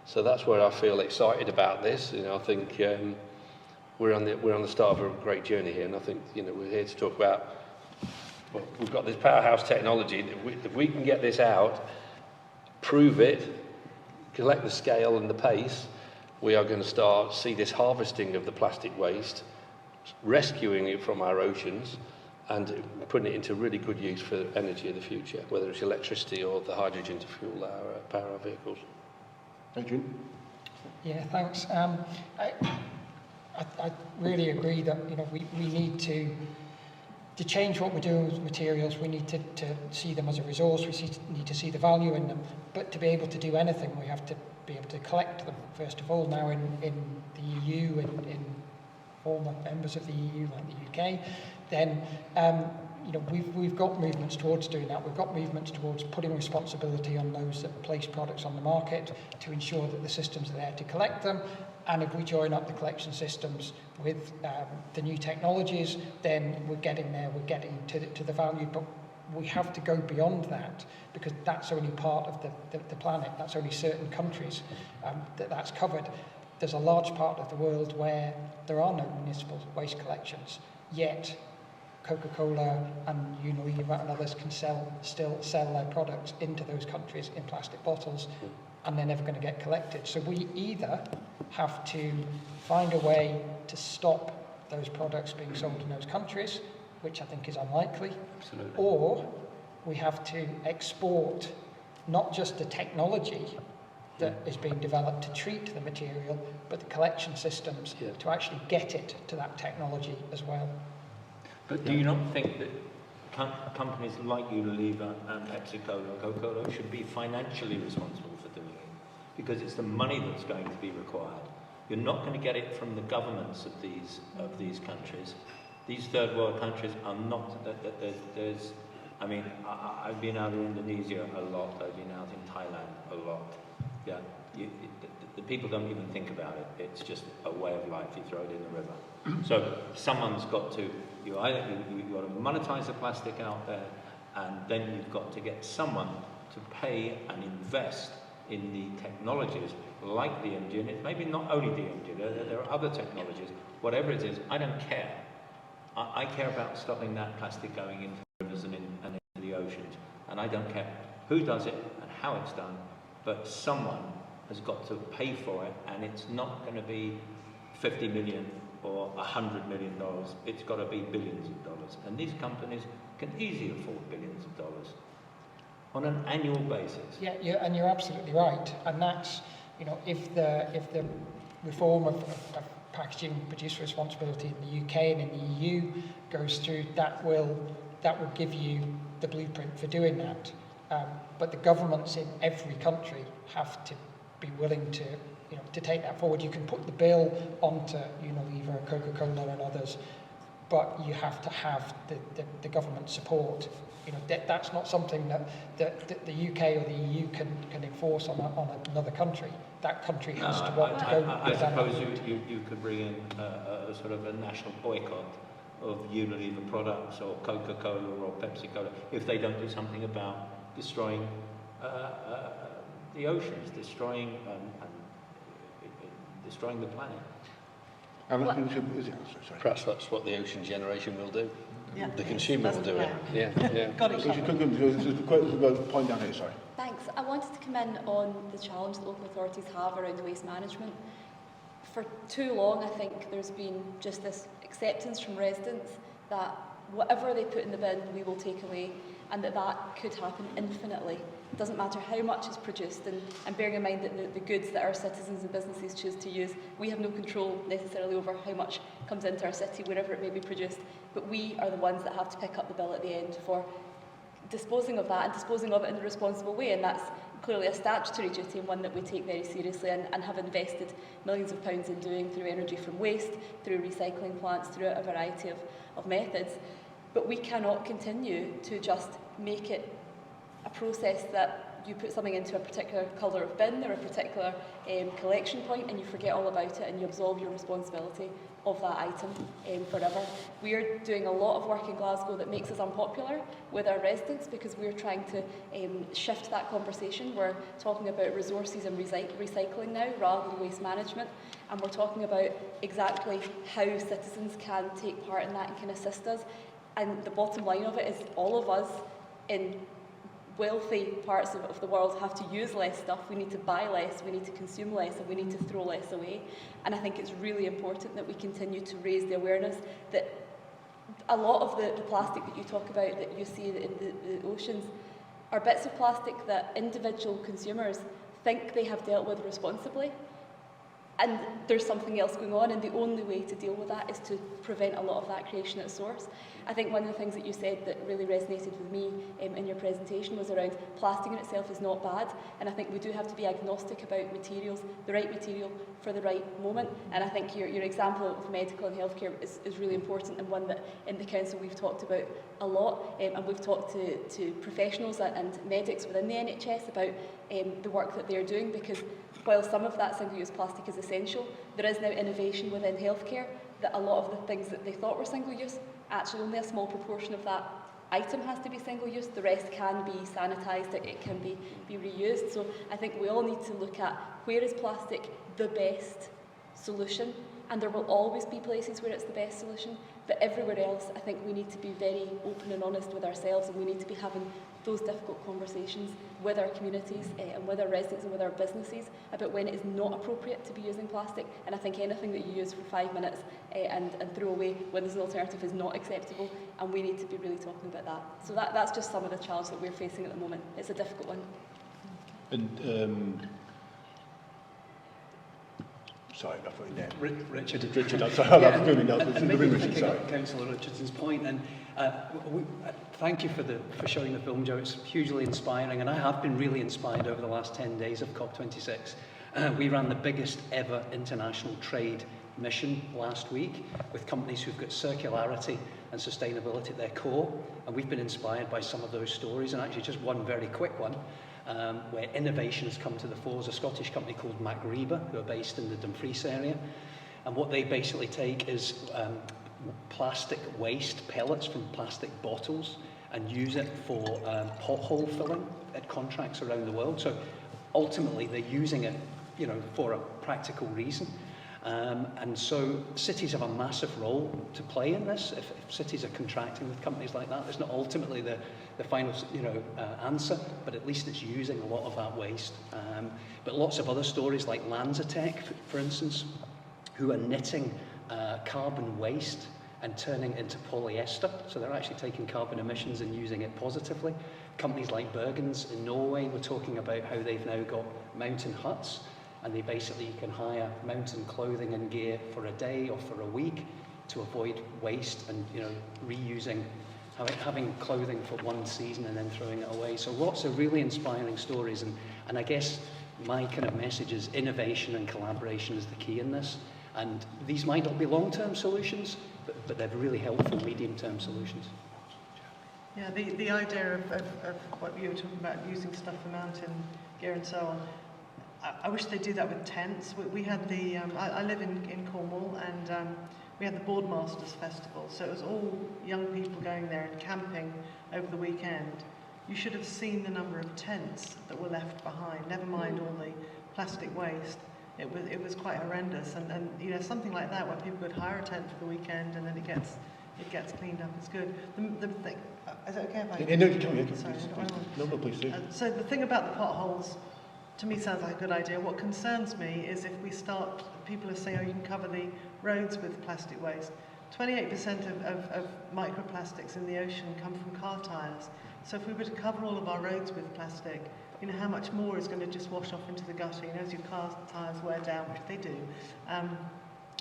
So that's where I feel excited about this. You know, I think we're on the start of a great journey here, and I think, you know, we're here to talk about, well, we've got this powerhouse technology. If we can get this out, prove it, collect the scale and the pace, we are going to see this harvesting of the plastic waste, rescuing it from our oceans, and putting it into really good use for energy of the future, whether it's electricity or the hydrogen to fuel power our vehicles. Adrian? Yeah, thanks. I really agree that, you know, we need to change what we're doing with materials. We need to see them as a resource. We need to see the value in them. But to be able to do anything, we have to be able to collect them. First of all, now in the EU and in former members of the EU like the UK, then you know, we've got movements towards doing that. We've got movements towards putting responsibility on those that place products on the market to ensure that the systems are there to collect them. And if we join up the collection systems with the new technologies, then we're getting there, we're getting to the value. But we have to go beyond that, because that's only part of the planet. That's only certain countries that's covered. There's a large part of the world where there are no municipal waste collections, yet Coca-Cola and Unilever and others can still sell their products into those countries in plastic bottles, and they're never going to get collected. So we either have to find a way to stop those products being sold in those countries, which I think is unlikely. Absolutely. Or we have to export not just the technology that is being developed to treat the material, but the collection systems to actually get it to that technology as well. But do you not think that companies like Unilever and PepsiCo and Coca-Cola should be financially responsible for doing it? Because it's the money that's going to be required. You're not going to get it from the governments of these countries. These third world countries are not. I mean, I've been out in Indonesia a lot. I've been out in Thailand a lot. Yeah, the people don't even think about it. It's just a way of life. You throw it in the river. So someone's got to. You've got to monetize the plastic out there, and then you've got to get someone to pay and invest in the technologies like DMG, and it's maybe not only DMG, there are other technologies, whatever it is, I don't care. I care about stopping that plastic going into the rivers and into the oceans, and I don't care who does it and how it's done, but someone has got to pay for it, and it's not going to be 50 million or $100 million, it's got to be billions of dollars, and these companies can easily afford billions of dollars on an annual basis. Yeah, and you're absolutely right. And that's, you know, if the reform of packaging producer responsibility in the UK and in the EU goes through, that will give you the blueprint for doing that. But the governments in every country have to be willing to, to take that forward. You can put the bill onto Unilever, Coca-Cola and others, but you have to have the government support. That's not something that the UK or the EU can enforce on another country. That country has to want to go. I suppose you could bring in a sort of a national boycott of Unilever products or Coca-Cola or Pepsi-Cola if they don't do something about destroying the oceans, destroying the planet. Perhaps that's what the ocean generation will do. Yeah. The consumer will do it. Yeah. Got it. There's a point down here, sorry. Thanks. I wanted to come in on the challenge that local authorities have around waste management. For too long, I think there's been just this acceptance from residents that whatever they put in the bin, we will take away, and that could happen infinitely. It doesn't matter how much is produced, and bearing in mind that the goods that our citizens and businesses choose to use, we have no control necessarily over how much comes into our city, wherever it may be produced, but we are the ones that have to pick up the bill at the end for disposing of that and disposing of it in a responsible way, and that's clearly a statutory duty and one that we take very seriously and have invested millions of pounds in doing through energy from waste, through recycling plants, through a variety of methods. But we cannot continue to just make it a process that you put something into a particular colour of bin or a particular collection point and you forget all about it and you absolve your responsibility of that item forever. We're doing a lot of work in Glasgow that makes us unpopular with our residents because we're trying to shift that conversation. We're talking about resources and recycling now rather than waste management, and we're talking about exactly how citizens can take part in that and can assist us. And the bottom line of it is all of us in wealthy parts of the world have to use less stuff, we need to buy less, we need to consume less, and we need to throw less away. And I think it's really important that we continue to raise the awareness that a lot of the plastic that you talk about, that you see in the oceans, are bits of plastic that individual consumers think they have dealt with responsibly. And there's something else going on, and the only way to deal with that is to prevent a lot of that creation at source. I think one of the things that you said that really resonated with me in your presentation was around plastic in itself is not bad, and I think we do have to be agnostic about materials, the right material for the right moment. And I think your example of medical and healthcare is really important, and one that in the council we've talked about a lot, and we've talked to professionals and medics within the NHS about the work that they're doing, because while some of that single-use plastic is essential, there is now innovation within healthcare that a lot of the things that they thought were single-use, actually only a small proportion of that item has to be single-use, the rest can be sanitised, it can be reused. So I think we all need to look at where is plastic the best solution, and there will always be places where it's the best solution, but everywhere else I think we need to be very open and honest with ourselves, and we need to be having those difficult conversations with our communities and with our residents and with our businesses about when it is not appropriate to be using plastic. And I think anything that you use for 5 minutes and throw away when there's an alternative is not acceptable, and we need to be really talking about that. So that's just some of the challenge that we're facing at the moment. It's a difficult one. And sorry, I've got there. Richard, I'm sorry, yeah, I'm doing it. Sorry. Councillor Richardson's point, and thank you for showing the film, Jo. It's hugely inspiring, and I have been really inspired over the last 10 days of COP26. We ran the biggest ever international trade mission last week with companies who've got circularity and sustainability at their core, and we've been inspired by some of those stories, and actually just one very quick one. Where innovation has come to the fore is a Scottish company called MacReba, who are based in the Dumfries area. And what they basically take is plastic waste, pellets from plastic bottles, and use it for pothole filling at contracts around the world. So ultimately they're using it, for a practical reason. And so cities have a massive role to play in this. If cities are contracting with companies like that, it's not ultimately the final answer, but at least it's using a lot of that waste. But lots of other stories like Lanzatech, for instance, who are knitting carbon waste and turning it into polyester. So they're actually taking carbon emissions and using it positively. Companies like Bergens in Norway were talking about how they've now got mountain huts, and they basically can hire mountain clothing and gear for a day or for a week to avoid waste and reusing, having clothing for one season and then throwing it away. So lots of really inspiring stories, and I guess my kind of message is innovation and collaboration is the key in this. And these might not be long-term solutions, but they're really helpful medium-term solutions. Yeah, the idea of what you were talking about, using stuff for mountain gear and so on, I wish they'd do that with tents. We had the, I live in Cornwall, and we had the Boardmasters Festival, so it was all young people going there and camping over the weekend. You should have seen the number of tents that were left behind, never mind all the plastic waste. It was quite horrendous, and you know, something like that where people could hire a tent for the weekend and then it gets cleaned up. It's good. The thing, is it okay if I? No, you can. Sorry, Please do. So the thing about the potholes, to me, sounds like a good idea. What concerns me is if we start, people are saying, oh, you can cover the roads with plastic waste. 28% of microplastics in the ocean come from car tyres. So if we were to cover all of our roads with plastic, you know, how much more is going to just wash off into the gutter, you know, as your car tyres wear down, which they do.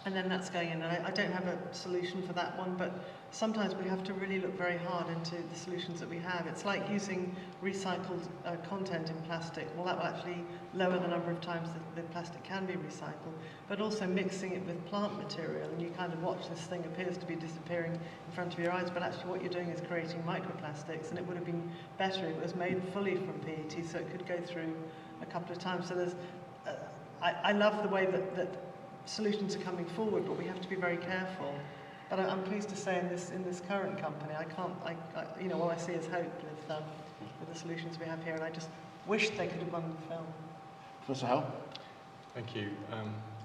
And then that's going in. And I don't have a solution for that one, but sometimes we have to really look very hard into the solutions that we have. It's like using recycled content in plastic. Well, that will actually lower the number of times that the plastic can be recycled, but also mixing it with plant material, and you kind of watch this thing appears to be disappearing in front of your eyes, but actually what you're doing is creating microplastics, and it would have been better if it was made fully from PET, so it could go through a couple of times. So there's, I love the way that solutions are coming forward, but we have to be very careful. But I'm pleased to say in this current company, you know, all I see is hope with the solutions we have here, and I just wish they could have gone in the film. Professor Howe? Thank you.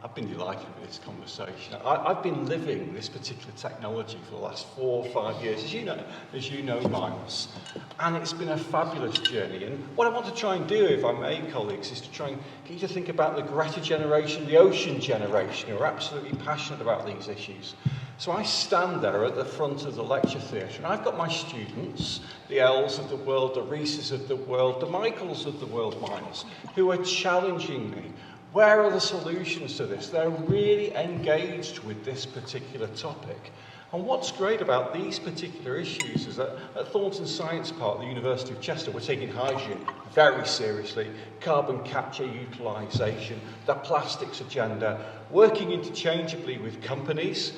I've been delighted with this conversation. I've been living this particular technology for the last 4 or 5 years, as you know, Miles, and it's been a fabulous journey. And what I want to try and do, if I may, colleagues, is to try and get you to think about the Greta generation, the ocean generation, who are absolutely passionate about these issues. So I stand there at the front of the lecture theatre, and I've got my students, the Els of the world, the Reeses of the world, the Michaels of the world, Miles, who are challenging me. Where are the solutions to this? They're really engaged with this particular topic. And what's great about these particular issues is that at Thornton Science Park, the University of Chester, we're taking hydrogen very seriously, carbon capture utilisation, the plastics agenda, working interchangeably with companies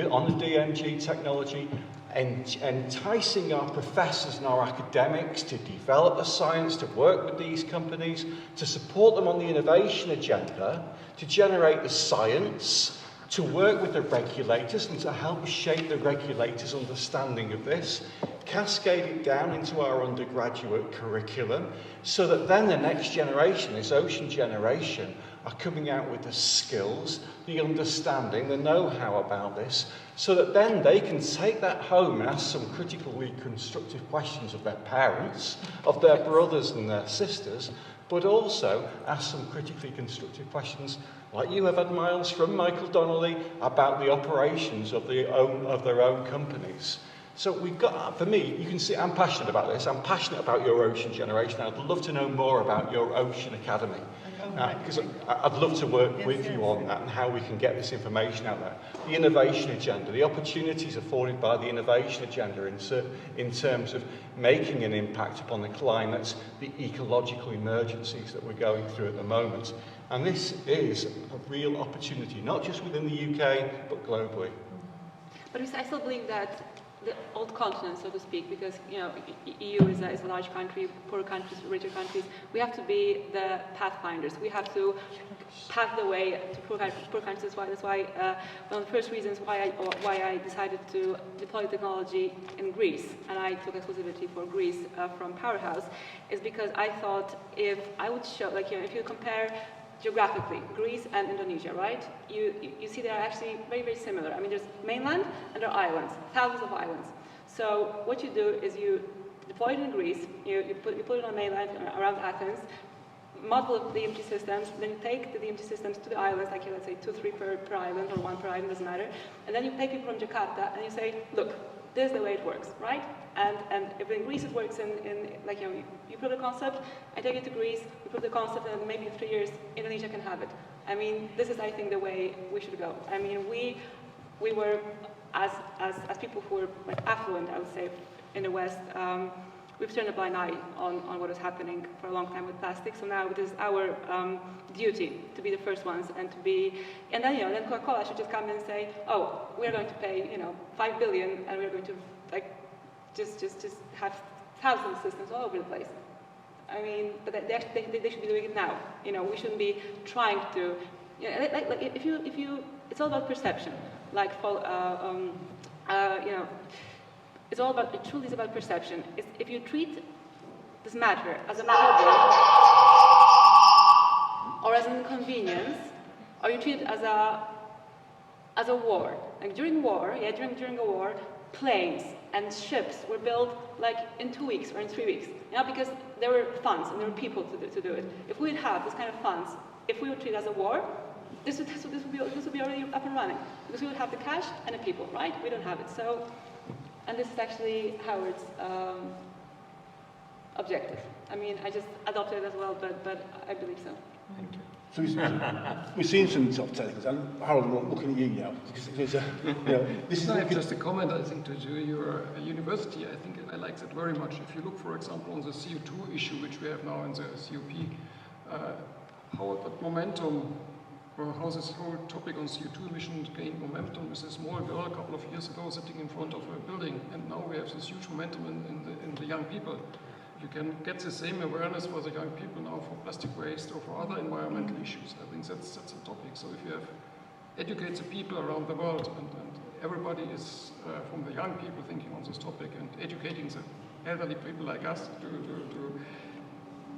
on the DMG technology, enticing our professors and our academics to develop the science, to work with these companies, to support them on the innovation agenda, to generate the science, to work with the regulators and to help shape the regulators' understanding of this, cascade it down into our undergraduate curriculum, so that then the next generation, this ocean generation, are coming out with the skills, the understanding, the know-how about this, so that then they can take that home and ask some critically constructive questions of their parents, of their brothers and their sisters, but also ask some critically constructive questions, like you have had, Miles, from Michael Donnelly, about the operations of their own companies. So we've got, for me, you can see I'm passionate about this. I'm passionate about your ocean generation. I'd love to know more about your Ocean Academy, because I'd love to work with you on that and how we can get this information out there. The innovation agenda, the opportunities afforded by the innovation agenda in terms of making an impact upon the climates, the ecological emergencies that we're going through at the moment. And this is a real opportunity, not just within the UK, but globally. But I still believe that the old continent, so to speak, because EU is a large country, poorer countries, richer countries. We have to be the pathfinders. We have to pave the way to poor countries. That's why one of the first reasons why I decided to deploy technology in Greece, and I took exclusivity for Greece from Powerhouse, is because I thought if I would show, if you compare geographically, Greece and Indonesia, right? You see they are actually very, very similar. I mean, there's mainland and there are islands, thousands of islands. So what you do is you deploy it in Greece, you put it on mainland around Athens, model the DMG systems, then you take the DMG systems to the islands, like let's say 2, 3 per island or 1 per island, doesn't matter. And then you take people from Jakarta and you say, look, this is the way it works, right? And if in Greece it works you prove the concept, I take it to Greece, we prove the concept, and maybe in 3 years Indonesia can have it. I mean, this is, I think, the way we should go. I mean, we were, as people who were affluent, I would say, in the West, we've turned a blind eye on what is happening for a long time with plastic. So now it is our duty to be the first ones and to be, and then then Coca-Cola should just come and say, oh, we're going to pay $5 billion and we're going to just have thousands of systems all over the place. I mean, but they should be doing it now. We shouldn't be trying to. If you, it's all about perception. It's all about. It truly is about perception. If you treat this matter as a problem or as an inconvenience, or you treat it as a war. Like during war, during a war, planes and ships were built in 2 weeks or in 3 weeks. Because there were funds and there were people to do it. If we would have this kind of funds, if we would treat it as a war, this would be already up and running. Because we would have the cash and the people, right? We don't have it. So, and this is actually Howard's objective. I mean, I just adopted it as well, but I believe so. Thank you. So we've seen some sort of technicals, and Harold, I'm looking at you now. Because, this is just a comment, I think, to your university. I think I like that very much. If you look, for example, on the CO2 issue, which we have now in the COP, how that momentum, or how this whole topic on CO2 emissions gained momentum with a small girl a couple of years ago sitting in front of a building, and now we have this huge momentum in the young people. You can get the same awareness for the young people now for plastic waste or for other environmental issues. I think that's a topic. So if you educate the people around the world, and everybody is, from the young people, thinking on this topic and educating the elderly people like us to do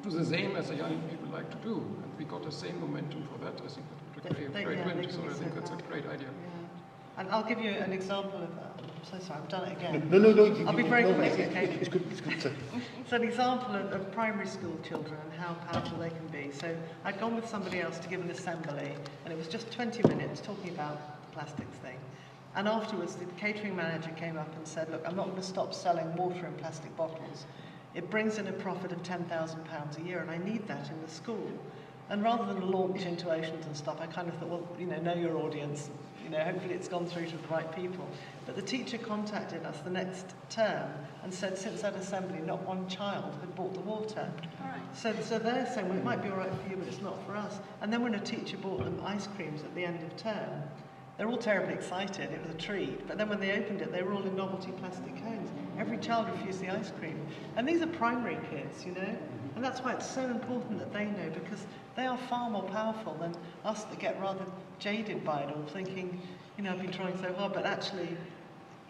the same as the young people like to do. And we got the same momentum for that. I think that would create a great win. So I think that's a great idea. Yeah. And I'll give you an example of that. I'm so sorry, I've done it again. No. I'll be very quick, okay? It's good to... It's an example of primary school children and how powerful they can be. So I'd gone with somebody else to give an assembly, and it was just 20 minutes talking about the plastics thing. And afterwards, the catering manager came up and said, look, I'm not going to stop selling water in plastic bottles. It brings in a profit of £10,000 a year, and I need that in the school. And rather than launch into oceans and stuff, I kind of thought, well, know your audience. Hopefully it's gone through to the right people. But the teacher contacted us the next term and said since that assembly, not one child had bought the water. Right. So they're saying, well, it might be all right for you, but it's not for us. And then when a teacher bought them ice creams at the end of term, they're all terribly excited. It was a treat. But then when they opened it, they were all in novelty plastic cones. Every child refused the ice cream. And these are primary kids, And that's why it's so important that they know, because they are far more powerful than us that get rather jaded by it all, thinking, I've been trying so hard, but actually,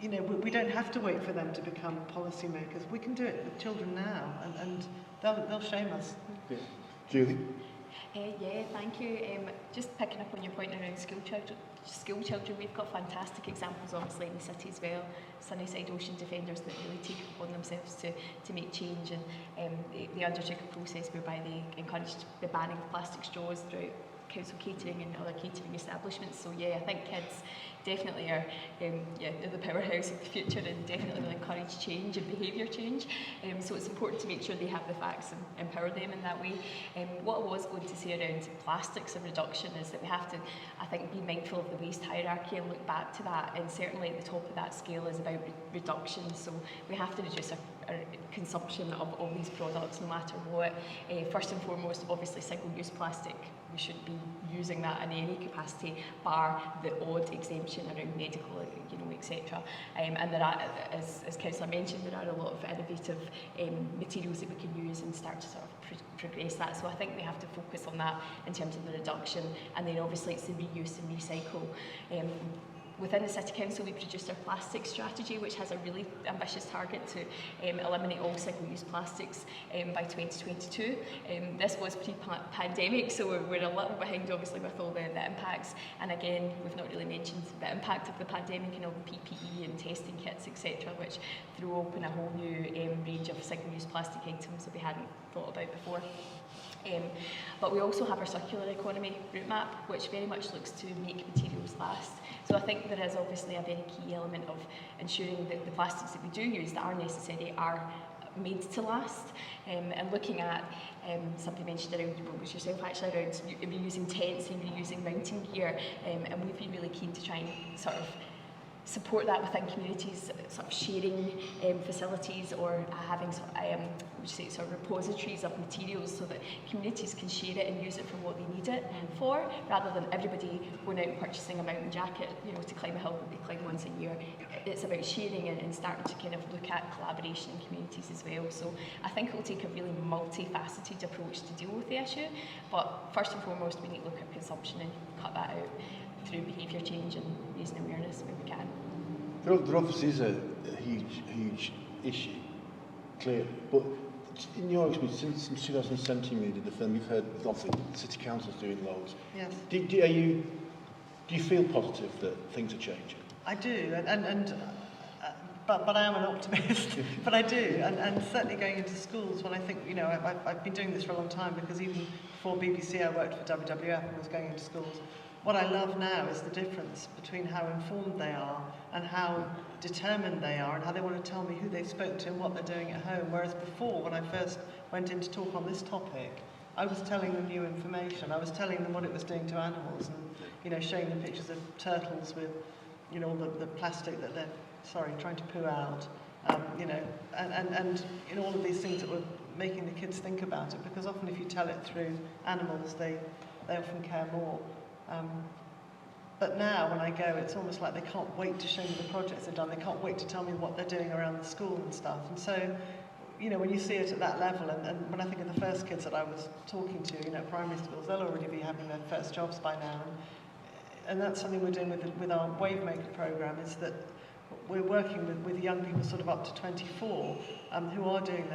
we don't have to wait for them to become policymakers. We can do it with children now, and they'll shame us. Yeah. Julie? Yeah, thank you. Just picking up on your point around school children, we've got fantastic examples obviously in the city as well. Sunnyside Ocean Defenders that really take it upon themselves to make change, and they undertook a process whereby they encouraged the banning of plastic straws throughout council catering and other catering establishments. So yeah, I think kids definitely are they're the powerhouse of the future, and definitely will encourage change and behaviour change. So it's important to make sure they have the facts and empower them in that way. What I was going to say around plastics and reduction is that we have to, I think, be mindful of the waste hierarchy and look back to that, and certainly at the top of that scale is about reduction. So we have to reduce our consumption of all these products no matter what. First and foremost, obviously single-use plastic, we should be using that in any capacity, bar the odd exemption around medical, etc. And there are, as Councillor mentioned, there are a lot of innovative materials that we can use and start to sort of progress that. So I think we have to focus on that in terms of the reduction, and then obviously it's the reuse and recycle. Within the City Council, we produced our plastic strategy, which has a really ambitious target to eliminate all single-use plastics by 2022. This was pre-pandemic, so we're a little behind, obviously, with all the impacts. And again, we've not really mentioned the impact of the pandemic and all the PPE and testing kits, etc., which threw open a whole new range of single-use plastic items that we hadn't thought about before. But we also have our circular economy route map, which very much looks to make materials last. So I think there is obviously a very key element of ensuring that the plastics that we do use that are necessary are made to last, and looking at somebody mentioned around, what was yourself actually, around reusing tents and reusing mountain gear, and we've been really keen to try and sort of support that within communities, sort of sharing facilities or having sort of repositories of materials so that communities can share it and use it for what they need it for, rather than everybody going out and purchasing a mountain jacket, you know, to climb a hill that they climb once a year. It's about sharing and starting to kind of look at collaboration in communities as well. So I think it will take a really multifaceted approach to deal with the issue, but first and foremost we need to look at consumption and cut that out through behaviour change and raising awareness where we can. There obviously is a huge issue, clearly, but in your experience, since 2017 when you did the film, you've heard obviously city councils doing loads. Yes. Do you feel positive that things are changing? I do, but I am an optimist, but I do, and certainly going into schools when I think, you know, I've been doing this for a long time, because even before BBC I worked for WWF and was going into schools. What I love now is the difference between how informed they are and how determined they are and how they want to tell me who they spoke to and what they're doing at home, whereas before, when I first went in to talk on this topic, I was telling them new information. I was telling them what it was doing to animals and, you know, showing them pictures of turtles with, you know, the plastic that they're, trying to poo out, you know, and you know, all of these things that were making the kids think about it, because often if you tell it through animals, they often care more. But now when I go, it's almost like they can't wait to show me the projects they've done. They can't wait to tell me what they're doing around the school and stuff. And so, you know, when you see it at that level, and when I think of the first kids that I was talking to, you know, primary schools, they'll already be having their first jobs by now. And that's something we're doing with our Wave Maker programme, is that we're working with young people sort of up to 24 who are doing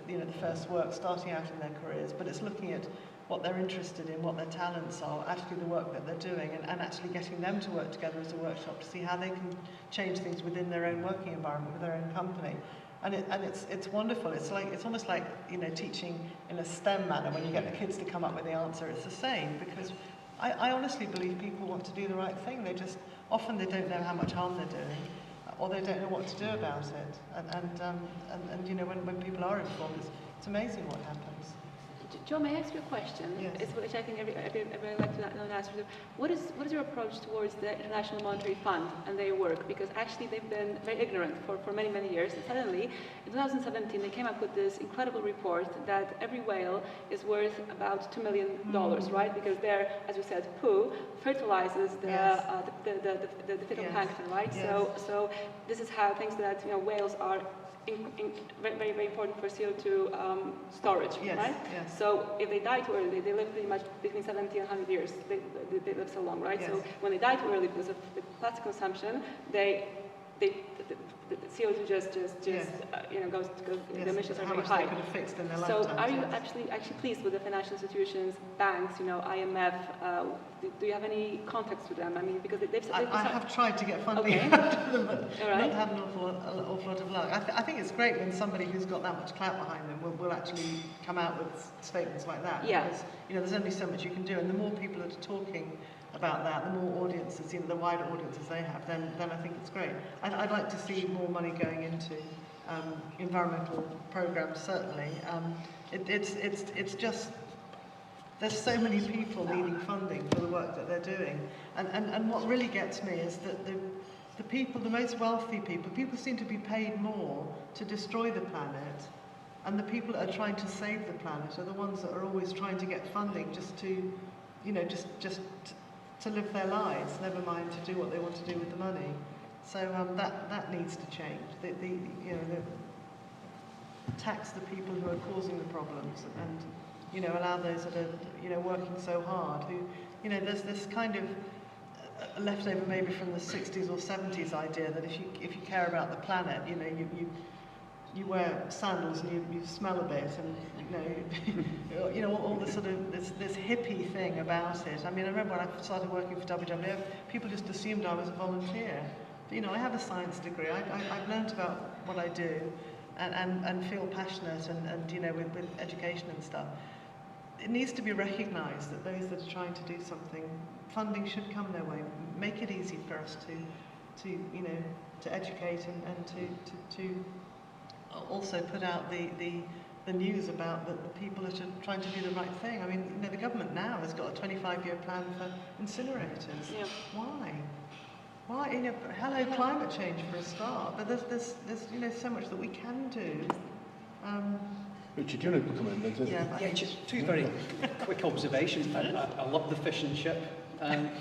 the first work, starting out in their careers, but it's looking at what they're interested in, what their talents are, actually the work that they're doing, and actually getting them to work together as a workshop to see how they can change things within their own working environment, with their own company. And it's wonderful. It's almost like, you know, teaching in a STEM manner. When you get the kids to come up with the answer, it's the same, because I honestly believe people want to do the right thing. They just, often they don't know how much harm they're doing, or they don't know what to do about it. And you know, when people are informed, it's amazing what happens. Jo, may I ask you a question? Yes. It's which I think everybody like to know an answer to. What is your approach towards the International Monetary Fund and their work? Because actually they've been very ignorant for many, many years. And suddenly, in 2017, they came up with this incredible report that every whale is worth about $2 million, right? Because their, as you said, poo fertilizes the fetal plankton, right? Yes. So this is how things that, you know, whales are very, very important for CO2 storage, right? Yes. So if they die too early, they live pretty much between 70 and 100 years. They live so long, right? Yes. So when they die too early because of the plastic consumption, the CO2 just you know, goes the emissions are very high. They could have fixed in their so lifetimes, are you yes. actually pleased with the financial institutions, banks, you know, IMF? Do you have any contacts with them? I mean, because they've I have tried to get funding out of them, but not had an awful lot of luck. I think it's great when somebody who's got that much clout behind them will actually come out with statements like that. Yeah. Because, you know, there's only so much you can do, and the more people that are talking about that, the more audiences, you know, the wider audiences they have, then I think it's great. I'd like to see more money going into environmental programs, certainly. It's just, there's so many people needing funding for the work that they're doing. And what really gets me is that the people, the most wealthy people seem to be paid more to destroy the planet, and the people that are trying to save the planet are the ones that are always trying to get funding just to, you know, just to live their lives, never mind to do what they want to do with the money. So that needs to change. You know, tax the people who are causing the problems, and, you know, allow those that are, you know, working so hard. Who, you know, there's this kind of leftover maybe from the 60s or 70s idea that if you care about the planet, you know, you wear sandals and you smell a bit, and you know all this sort of this hippie thing about it. I mean, I remember when I started working for WWF, people just assumed I was a volunteer. But, you know, I have a science degree. I've learned about what I do, and feel passionate, and you know, with education and stuff. It needs to be recognised that those that are trying to do something, funding should come their way. Make it easy for us to you know, to educate and to also put out the news about the people that are trying to do the right thing. I mean, you know, the government now has got a 25-year plan for incinerators. Yeah. Why? Well, you know, hello climate change for a start, but there's you know, so much that we can do. Richard, do you want to come in? Yeah, just two very quick observations. I love the fish and chip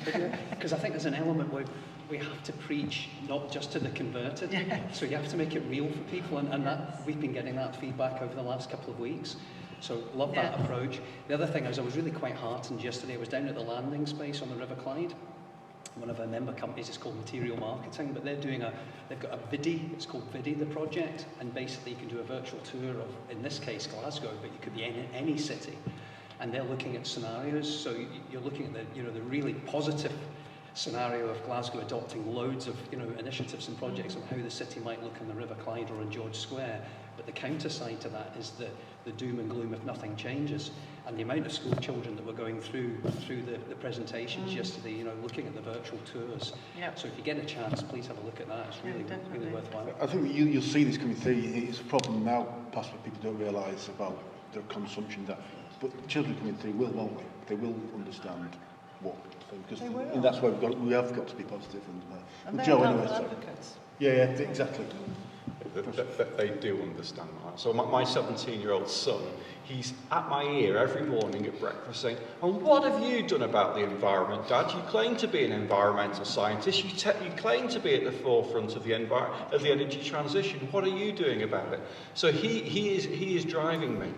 video, because I think there's an element where we have to preach not just to the converted, so you have to make it real for people, and that we've been getting that feedback over the last couple of weeks. So love that approach. The other thing is I was really quite heartened yesterday. I was down at the landing space on the River Clyde. One of our member companies is called Material Marketing, but they've got a VIDI, it's called VIDI, the project, and basically you can do a virtual tour of, in this case, Glasgow, but you could be in any city, and they're looking at scenarios. So you're looking at the really positive scenario of Glasgow adopting loads of initiatives and projects on how the city might look on the River Clyde or on George Square. But the counter side to that is the doom and gloom if nothing changes. And the amount of school children that were going through the presentations yesterday, looking at the virtual tours. Yep. So if you get a chance, please have a look at that. It's really worthwhile. I think you'll see this coming through. It's a problem now, possibly people don't realise about their consumption. But children coming through won't they? They will understand what. Because and that's why we have got to be positive. And they're Jo, advocates. Yeah, exactly. They do understand that. So my 17-year-old son, he's at my ear every morning at breakfast saying, "And what have you done about the environment, Dad? You claim to be an environmental scientist. You claim to be at the forefront of the energy transition. What are you doing about it?" So he is driving me.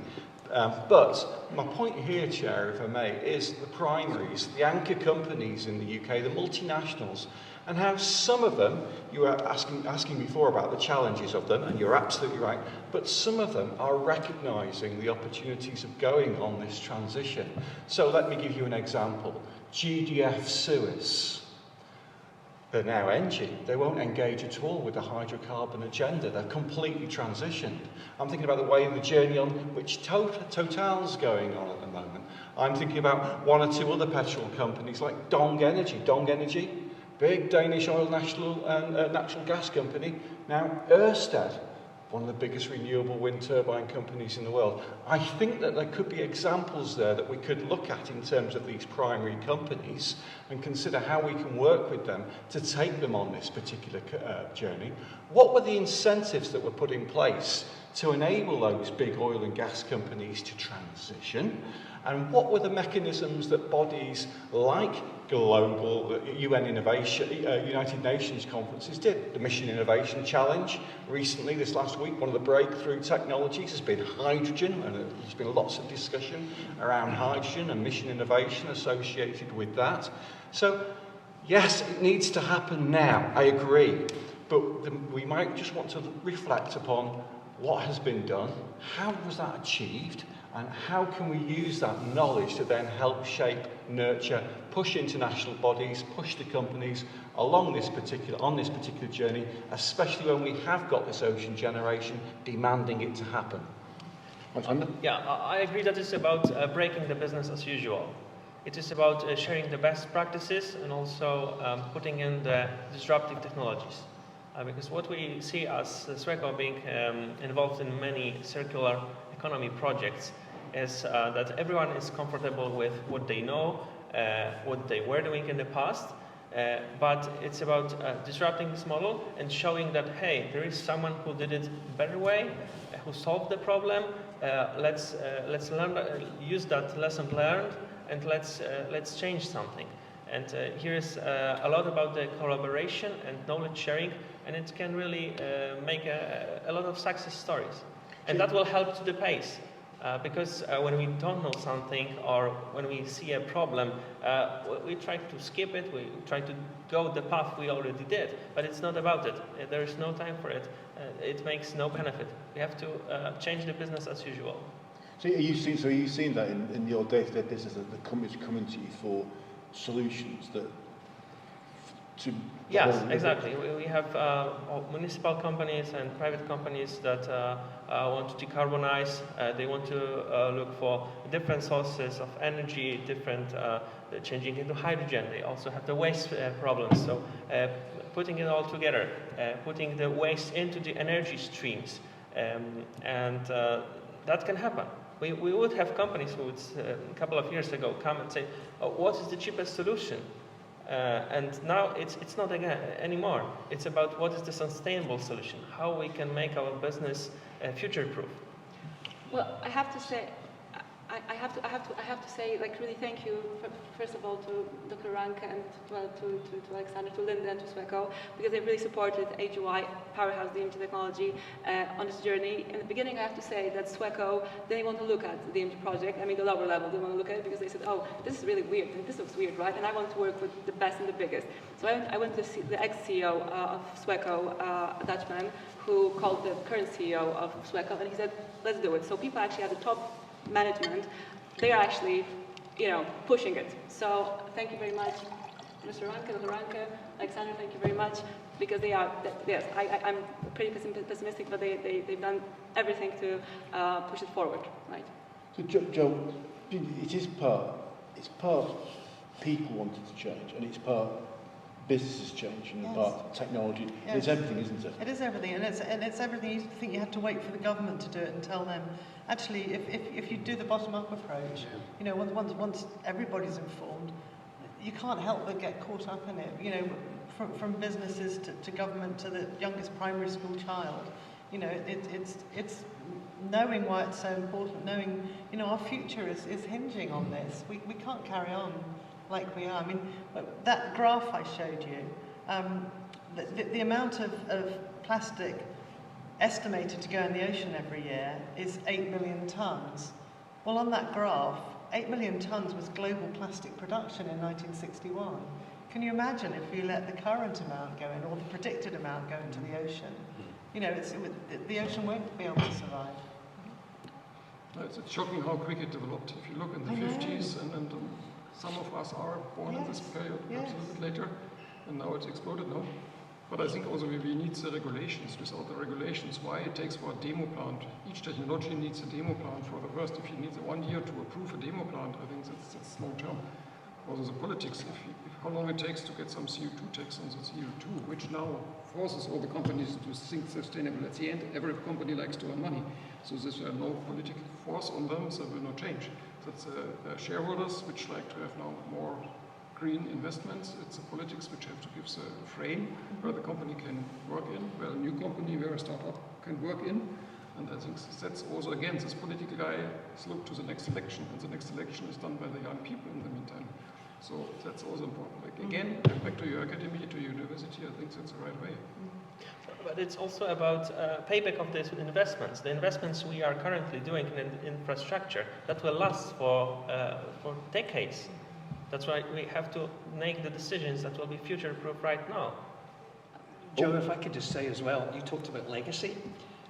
But my point here, Chair, if I may, is the primaries, the anchor companies in the UK, the multinationals, and how some of them, you were asking before about the challenges of them, and you're absolutely right, but some of them are recognising the opportunities of going on this transition. So let me give you an example. GDF Suez. They're now Engie. They won't engage at all with the hydrocarbon agenda. They're completely transitioned. I'm thinking about the journey on which Total's going on at the moment. I'm thinking about one or two other petrol companies like Dong Energy, big Danish oil natural gas company. Now Ørsted, one of the biggest renewable wind turbine companies in the world. I think that there could be examples there that we could look at in terms of these primary companies and consider how we can work with them to take them on this particular journey. What were the incentives that were put in place to enable those big oil and gas companies to transition? And what were the mechanisms that bodies like global United Nations conferences did? The Mission Innovation Challenge recently, this last week, one of the breakthrough technologies has been hydrogen, and there's been lots of discussion around hydrogen and mission innovation associated with that. So, yes, it needs to happen now, I agree, but we might just want to reflect upon what has been done, how was that achieved, and how can we use that knowledge to then help shape, nurture, push international bodies, push the companies along this particular journey, especially when we have got this ocean generation demanding it to happen. Yeah, I agree that it's about breaking the business as usual. It is about sharing the best practices and also putting in the disruptive technologies. Because what we see as Sweco being involved in many circular economy projects is that everyone is comfortable with what they know, what they were doing in the past, but it's about disrupting this model and showing that, hey, there is someone who did it a better way, who solved the problem. Let's use that lesson learned and let's change something. And here is a lot about the collaboration and knowledge sharing, and it can really make a lot of success stories. And that will help to the pace. Because when we don't know something or when we see a problem, we try to skip it, we try to go the path we already did, but it's not about it. There is no time for it. It makes no benefit. We have to change the business as usual. So are you seeing that in your day-to-day business, that the companies coming to you for solutions that Yes, exactly. We have municipal companies and private companies that want to decarbonize. They want to look for different sources of energy, different changing into hydrogen. They also have the waste problems. So putting it all together, putting the waste into the energy streams, and that can happen. We would have companies who would, a couple of years ago, come and say, oh, what is the cheapest solution? And now it's not anymore. It's about what is the sustainable solution, how we can make our business future-proof. Well, I have to say, I have to say, like, really thank you, first of all, to Dr. Ranke and to Alexander, to Linda and to Sweco, because they really supported HUI, Powerhouse DMG Technology, on this journey. In the beginning, I have to say that Sweco didn't want to look at the DMG project. I mean, the lower level didn't want to look at it because they said, oh, this is really weird, and this looks weird, right? And I want to work with the best and the biggest. So I went to see the ex-CEO of Sweco, a Dutchman, who called the current CEO of Sweco, and he said, let's do it. So people actually at the top management, they are actually, pushing it. So thank you very much, Mr. Ranke, Dr. Ranke, Alexander, thank you very much, because they are, yes, I'm pretty pessimistic, but they've done everything to push it forward, right? So Jo, it's part people wanting to change, and it's part businesses changing, and part technology. Yes. It's everything, isn't it? It is everything, and it's everything. You think you have to wait for the government to do it and tell them. Actually, if you do the bottom-up approach, once everybody's informed, you can't help but get caught up in it. From businesses to government to the youngest primary school child. It's knowing why it's so important. Knowing, our future is hinging on this. We can't carry on like we are. I mean, that graph I showed you, the amount of plastic estimated to go in the ocean every year is 8 million tonnes. Well, on that graph, 8 million tonnes was global plastic production in 1961. Can you imagine if you let the current amount go in, or the predicted amount go into the ocean? The ocean won't be able to survive. It's shocking how quick it developed. If you look in the 50s, and some of us are born in this period, perhaps a little bit later, and now it's exploded now. But I think also we need the regulations. Without the regulations, why it takes for a demo plant? Each technology needs a demo plant for the first. If you need 1 year to approve a demo plant, I think that's long term. Also the politics, how long it takes to get some CO2 tax on the CO2, which now forces all the companies to think sustainable. At the end, every company likes to earn money. So there's no political force on them, so there will not change. That's shareholders which like to have now more green investments. It's the politics which have to give the frame where the company can work in, where a new company, where a startup can work in. And I think that's also, again, this political guy is looked to the next election, and the next election is done by the young people in the meantime. So that's also important. Like, again, back to your academy, to your university, I think that's the right way. But it's also about payback of these investments. The investments we are currently doing in infrastructure, that will last for decades. That's why we have to make the decisions that will be future-proof right now. Jo, if I could just say as well, you talked about legacy,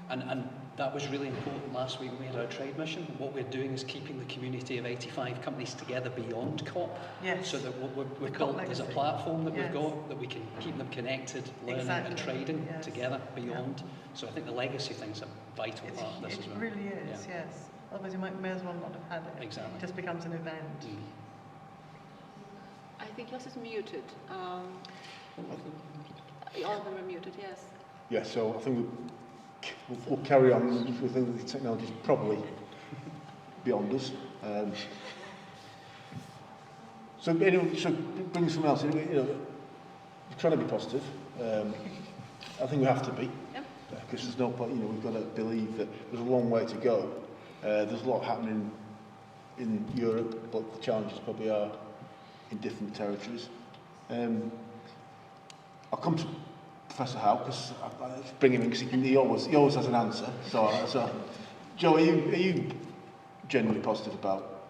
and that was really important last week when we had our trade mission. What we're doing is keeping the community of 85 companies together beyond COP. Yes. So that we've built, there's a platform that we've got that we can keep them connected, learning and trading together beyond. So I think the legacy thing's a vital part of this as well. It really is, yes. Otherwise you may as well not have had it. Exactly. It just becomes an event. I think yours is muted. All of them are muted, yes. Yeah, so I think we'll carry on. We think the technology is probably beyond us. So bring someone else in. We're trying to be positive. I think we have to be, because there's no point. We've got to believe that there's a long way to go. There's a lot happening in Europe, but the challenges probably are in different territories. I'll come to Professor Howe, because I bring him in because he always has an answer. So Jo, are you genuinely positive about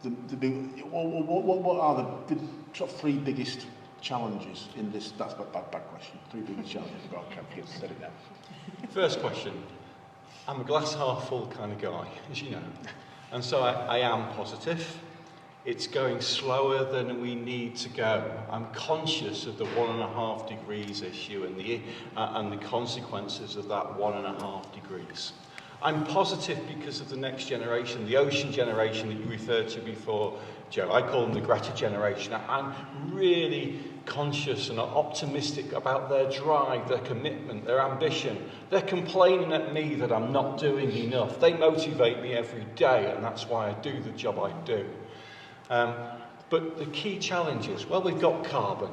the big? What are the top 3 biggest challenges in this? That's a bad question. 3 biggest challenges. I can't forget to say it now. First question. I'm a glass half full kind of guy, as you know, and so I am positive. It's going slower than we need to go. I'm conscious of the 1.5 degrees issue and the consequences of that 1.5 degrees. I'm positive because of the next generation, the ocean generation that you referred to before, Jo. I call them the Greta generation. I'm really conscious and optimistic about their drive, their commitment, their ambition. They're complaining at me that I'm not doing enough. They motivate me every day, and that's why I do the job I do. But the key challenge is, well, we've got carbon.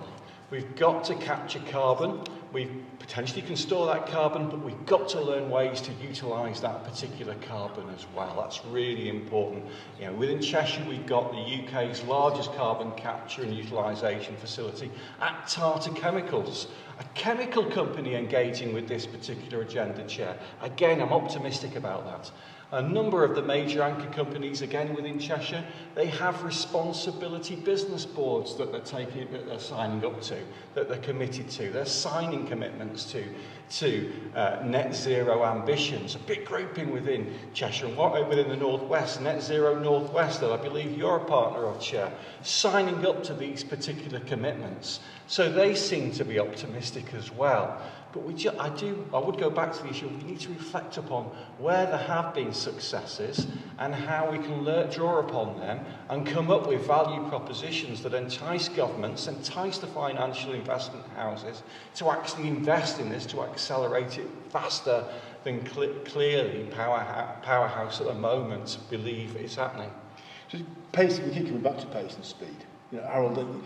We've got to capture carbon. We potentially can store that carbon, but we've got to learn ways to utilise that particular carbon as well. That's really important. You know, within Cheshire, we've got the UK's largest carbon capture and utilisation facility at Tata Chemicals, a chemical company engaging with this particular agenda, Chair. Again, I'm optimistic about that. A number of the major anchor companies, again within Cheshire, they have responsibility business boards that they're signing up to, that they're committed to. They're signing commitments to net zero ambitions. A big grouping within Cheshire and within the Northwest, Net Zero Northwest, that I believe you're a partner of, Chair, signing up to these particular commitments. So they seem to be optimistic as well. But I would go back to the issue, we need to reflect upon where there have been successes and how we can draw upon them and come up with value propositions that entice governments, entice the financial investment houses to actually invest in this, to accelerate it faster than clearly Powerhouse at the moment believe is happening. So pace, we keep coming back to pace and speed. You know, Harold,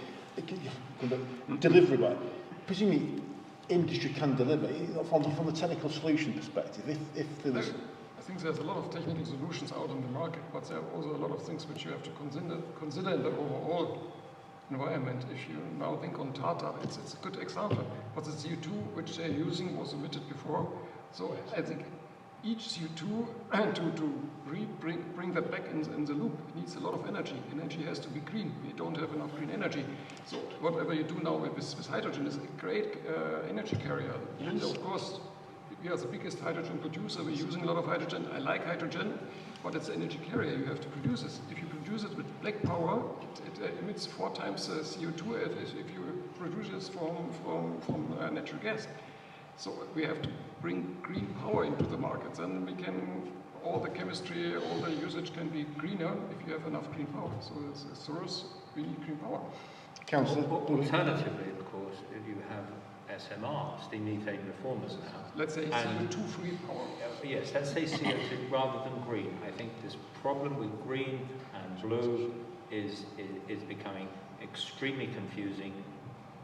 delivery, right? Presumably, industry can deliver from the technical solution perspective. If there was, I think there's a lot of technical solutions out on the market, but there are also a lot of things which you have to consider in the overall environment. If you now think on Tata, it's a good example. But the CO2 which they're using was emitted before, so I think each CO2 to bring that back in the loop needs a lot of energy. Energy has to be green. We don't have enough green energy. So whatever you do now with hydrogen is a great energy carrier. Wind, of course, we are the biggest hydrogen producer. We're using a lot of hydrogen. I like hydrogen, but it's an energy carrier. You have to produce it. If you produce it with black power, it emits 4 times CO2 if you produce it from natural gas. So we have to bring green power into the markets, and we can, all the chemistry, all the usage can be greener if you have enough green power. So it's a source, we need green power. Councillor? Alternatively, of course, if you have SMR, steam methane reformers now. Let's say CO2-free power. Yes, let's say CO2 rather than green. I think this problem with green and blue is becoming extremely confusing.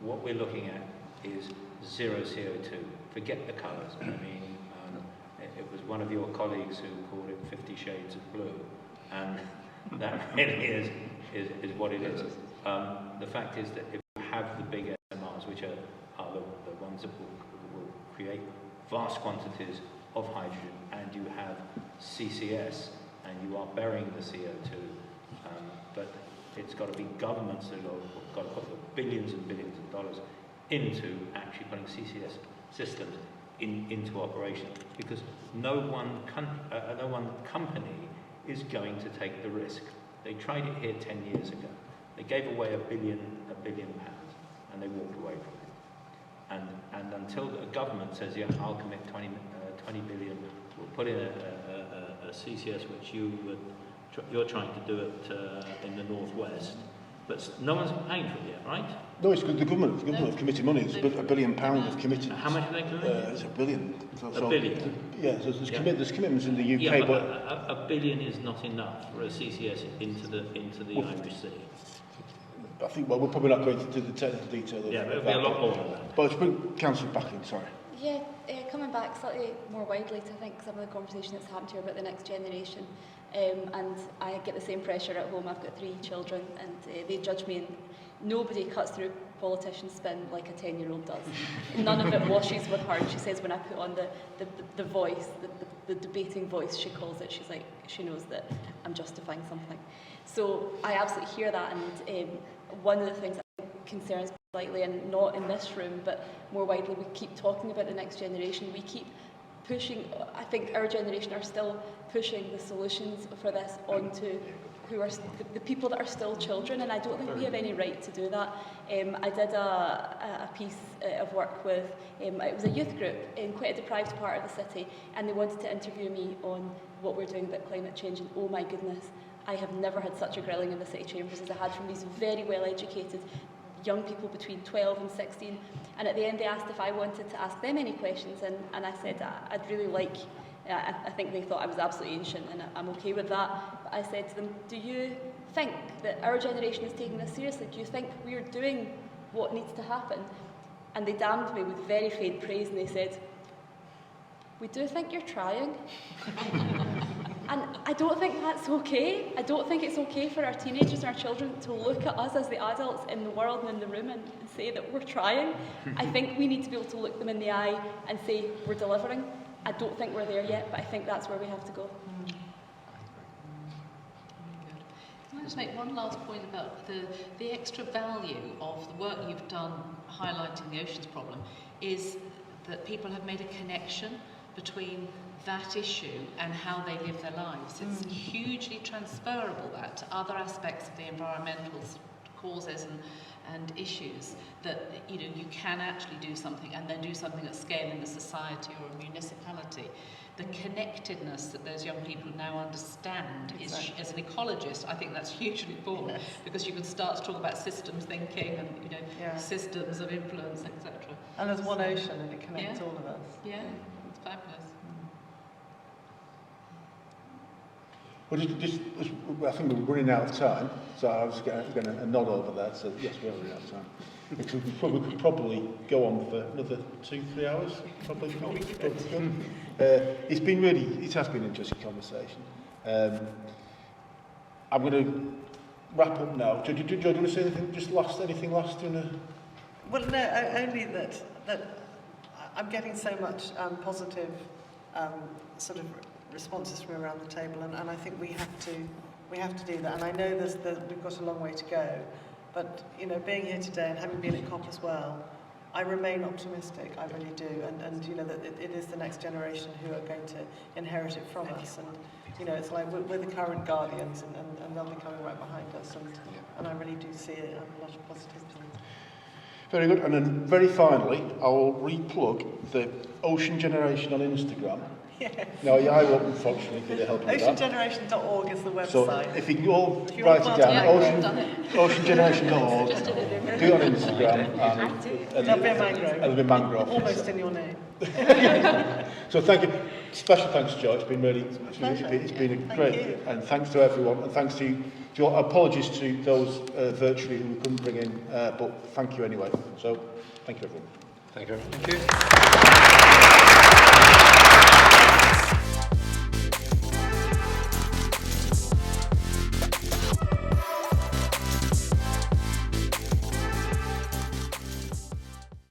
What we're looking at is zero CO2. Forget the colours. I mean, it was one of your colleagues who called it 50 Shades of Blue, and that really is what it is. The fact is that if you have the big SMRs, which are the ones that will create vast quantities of hydrogen, and you have CCS, and you are burying the CO2, but it's got to be governments that have got to put the billions and billions of dollars into actually putting CCS systems into operation, because no one company is going to take the risk. They tried it here 10 years ago. They gave away £1 billion, and they walked away from it. And until a government says, yeah, I'll commit 20 billion, we'll put in a CCS, which you're trying to do it in the northwest. But no one's paying for it yet, right? No, it's good. The government have committed money. It's £1 billion have committed. How much have they committed? It's £1 billion. £1 billion? Yeah, there's commitments in the UK, yeah, but £1 billion is not enough for a CCS into the Irish Sea. I think, well, we're probably not going to the technical detail of yeah, but it'll be a lot more than that. But let's bring Councillor back in, sorry. Yeah, coming back slightly more widely to think some of the conversation that's happened here about the next generation. And I get the same pressure at home. I've got 3 children, and they judge me, and nobody cuts through politicians' spin like a 10-year-old does. None of it washes with her. And she says when I put on the voice, the debating voice, she calls it, she's like, she knows that I'm justifying something. So I absolutely hear that, and one of the things that concerns me slightly, and not in this room, but more widely, we keep talking about the next generation. We keep pushing, I think our generation are still pushing the solutions for this onto who are the people that are still children, and I don't think we have any right to do that. I did a piece of work with, it was a youth group in quite a deprived part of the city, and they wanted to interview me on what we're doing about climate change, and oh my goodness, I have never had such a grilling in the city chambers as I had from these very well educated young people between 12 and 16, and at the end they asked if I wanted to ask them any questions, and I said I'd really like, I think they thought I was absolutely ancient, and I'm okay with that, but I said to them, do you think that our generation is taking this seriously? Do you think we're doing what needs to happen? And they damned me with very faint praise, and they said, we do think you're trying. And I don't think that's okay. I don't think it's okay for our teenagers and our children to look at us as the adults in the world and in the room and say that we're trying. I think we need to be able to look them in the eye and say we're delivering. I don't think we're there yet, but I think that's where we have to go. Can I just make one last point about the extra value of the work you've done highlighting the oceans problem is that people have made a connection between that issue and how they live their lives. It's hugely transferable, that, to other aspects of the environmental causes and issues, that you can actually do something and then do something at scale in a society or a municipality. The connectedness that those young people now understand is, as an ecologist, I think that's hugely important, because you can start to talk about systems thinking and systems of influence, etc. And there's one ocean and it connects all of us. Yeah, it's fabulous. Well, I think we're running out of time, so I was going to nod over that. So yes, we are running out of time. Because we could probably go on for another 2-3 hours. Probably. It's been it has been an interesting conversation. I'm going to wrap up now. Do you want to say anything last? Well, no, only that I'm getting so much positive sort of responses from around the table, and I think we have to do that. And I know we've got a long way to go, but being here today and having been at COP as well, I remain optimistic. I really do, and that it is the next generation who are going to inherit it from us. And it's like we're the current guardians, and they'll be coming right behind us. And I really do see a lot of positivity. Very good. And then very finally, I'll re-plug the Ocean Generation on Instagram. Yes. No, I won't, unfortunately, get the help of that. Oceangeneration.org is the website. So if you can all write it down, oceangeneration.org, do it on Instagram. There'll be a mangrove. There'll be a mangrove. Almost in your name. So thank you. Special thanks to Jo. It's been a great, and thanks to everyone, and thanks to your apologies to those virtually who we couldn't bring in, but thank you anyway. So thank you everyone. Thank you. Thank you.